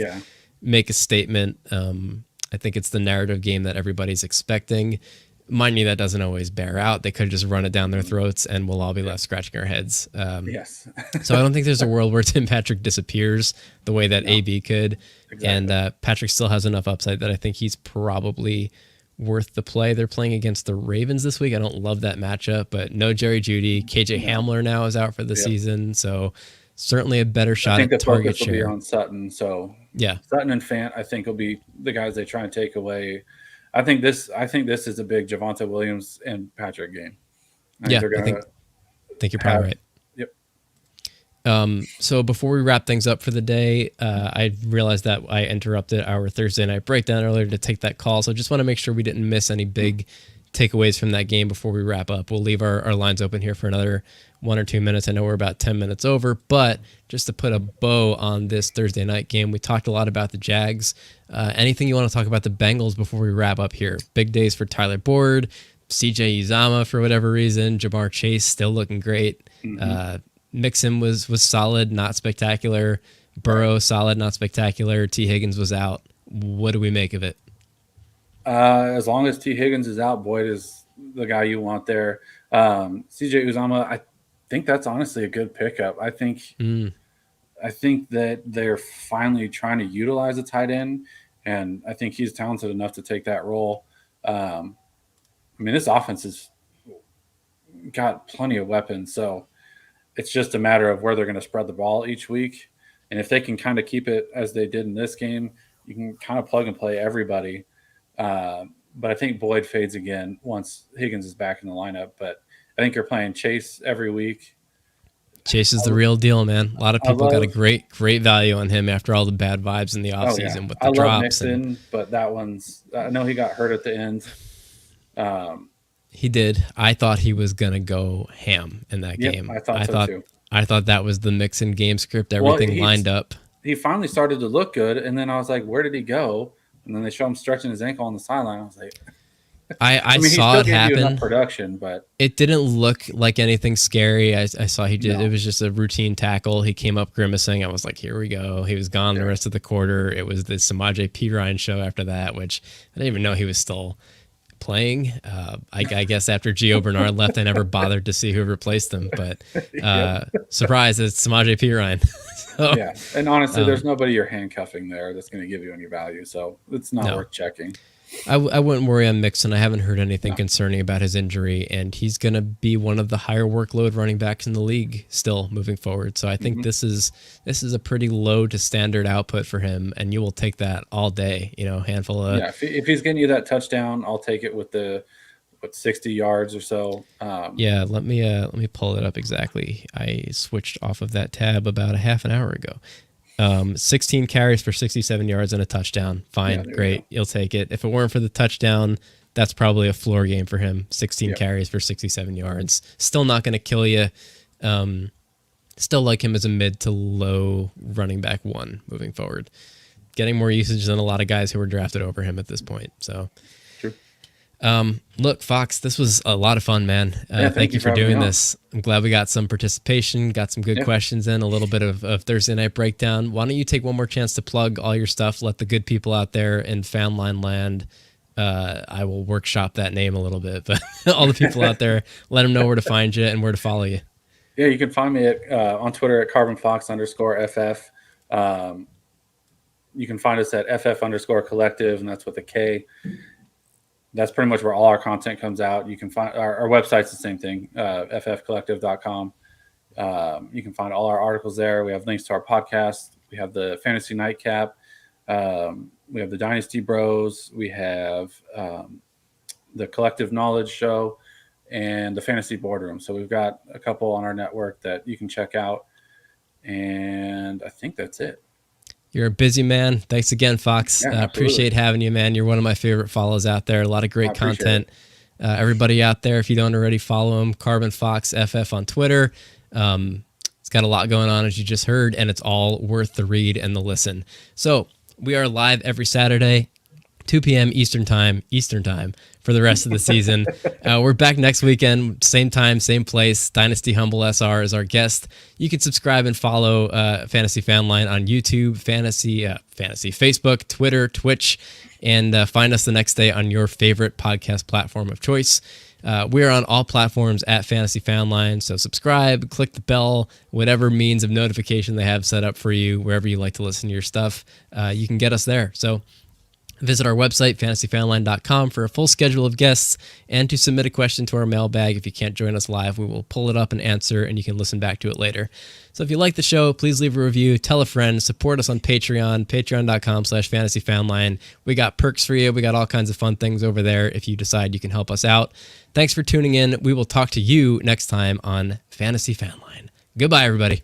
make a statement. I think it's the narrative game that everybody's expecting. Mind you, that doesn't always bear out. They could just run it down their throats and we'll all be left scratching our heads. Yes. So I don't think there's a world where Tim Patrick disappears the way that AB could. Exactly. And Patrick still has enough upside that I think he's probably worth the play. They're playing against the Ravens this week. I don't love that matchup, but no Jerry Jeudy. KJ Hamler now is out for the season, so certainly a better shot at target share. I think the focus will be on Sutton. So yeah, Sutton and Fant, I think, will be the guys they try and take away. I think this is a big Javonte Williams and Patrick game. I think you're probably right. Yep. So before we wrap things up for the day, I realized that I interrupted our Thursday night breakdown earlier to take that call. So I just want to make sure we didn't miss any big takeaways from that game before we wrap up. We'll leave our lines open here for another 1 or 2 minutes. I know we're about 10 minutes over, but just to put a bow on this Thursday night game, we talked a lot about the Jags. Anything you want to talk about the Bengals before we wrap up here? Big days for Tyler Boyd, CJ Uzomah for whatever reason, Jamar Chase still looking great. Mixon was solid, not spectacular. Burrow, solid, not spectacular. T. Higgins was out. What do we make of it? As long as T. Higgins is out, Boyd is the guy you want there. CJ Uzomah, I think that's honestly a good pickup. I think that they're finally trying to utilize a tight end, and I think he's talented enough to take that role. I mean, this offense has got plenty of weapons, so it's just a matter of where they're going to spread the ball each week. And if they can kind of keep it as they did in this game, you can kind of plug and play everybody. But I think Boyd fades again once Higgins is back in the lineup. But I think you're playing Chase every week. Chase is the real deal, man. A lot of people got a great value on him after all the bad vibes in the offseason with the drops. I love Mixon, but that one's – I know he got hurt at the end. He did. I thought he was going to go ham in that game. I thought so too. I thought that was the Mixon game script, everything lined up. He finally started to look good, and then I was like, where did he go? And then they show him stretching his ankle on the sideline. I was like, I mean, saw it happen. Production, but it didn't look like anything scary. I saw he did. No. It was just a routine tackle. He came up grimacing. I was like, here we go. He was gone the rest of the quarter. It was the Samaje Perine show after that, which I didn't even know he was still playing. I guess after Gio Bernard left, I never bothered to see who replaced him. But surprise, it's Samaje Perine. So, yeah, and honestly, there's nobody you're handcuffing there that's going to give you any value, so it's not worth checking. I wouldn't worry on Mixon. I haven't heard anything concerning about his injury, and he's going to be one of the higher workload running backs in the league still moving forward. So I think this is a pretty low to standard output for him, and you will take that all day. You know, handful of if he's getting you that touchdown, I'll take it with the 60 yards or so. Let me pull it up exactly. I switched off of that tab about a half an hour ago. 16 carries for 67 yards and a touchdown. Fine, great. You'll take it. If it weren't for the touchdown, that's probably a floor game for him. 16 carries for 67 yards. Still not going to kill you. Still like him as a mid to low running back one moving forward. Getting more usage than a lot of guys who were drafted over him at this point. So, look, Fox, this was a lot of fun, man. Thank you for doing this. I'm glad we got some participation, got some good questions in, a little bit of Thursday night breakdown. Why don't you take one more chance to plug all your stuff? Let the good people out there in Fanline land, I will workshop that name a little bit, but all the people out there, let them know where to find you and where to follow you. Yeah, you can find me on Twitter at carbonfox_FF. You can find us at FF_collective, and that's with a K. That's pretty much where all our content comes out. You can find our website's the same thing, ffcollective.com. You can find all our articles there. We have links to our podcast. We have the Fantasy Nightcap. We have the Dynasty Bros. We have the Collective Knowledge Show and the Fantasy Boardroom. So we've got a couple on our network that you can check out. And I think that's it. You're a busy man. Thanks again, Fox. Appreciate having you, man. You're one of my favorite follows out there. A lot of great content. Everybody out there, if you don't already follow him, Carbon Fox FF on Twitter. It's got a lot going on, as you just heard, and it's all worth the read and the listen. So we are live every Saturday, 2 p.m. Eastern time for the rest of the season. We're back next weekend, same time, same place. Dynasty Humble SR is our guest. You can subscribe and follow Fantasy Fanline on YouTube, Fantasy, Facebook, Twitter, Twitch, and find us the next day on your favorite podcast platform of choice. We are on all platforms at Fantasy Fanline, so subscribe, click the bell, whatever means of notification they have set up for you, wherever you like to listen to your stuff, you can get us there. So Visit our website, fantasyfanline.com, for a full schedule of guests and to submit a question to our mailbag. If you can't join us live, we will pull it up and answer, and you can listen back to it later. So if you like the show, please leave a review, tell a friend, support us on Patreon, patreon.com/fantasyfanline. We got perks for you. We got all kinds of fun things over there if you decide you can help us out. Thanks for tuning in. We will talk to you next time on Fantasy Fanline. Goodbye, everybody.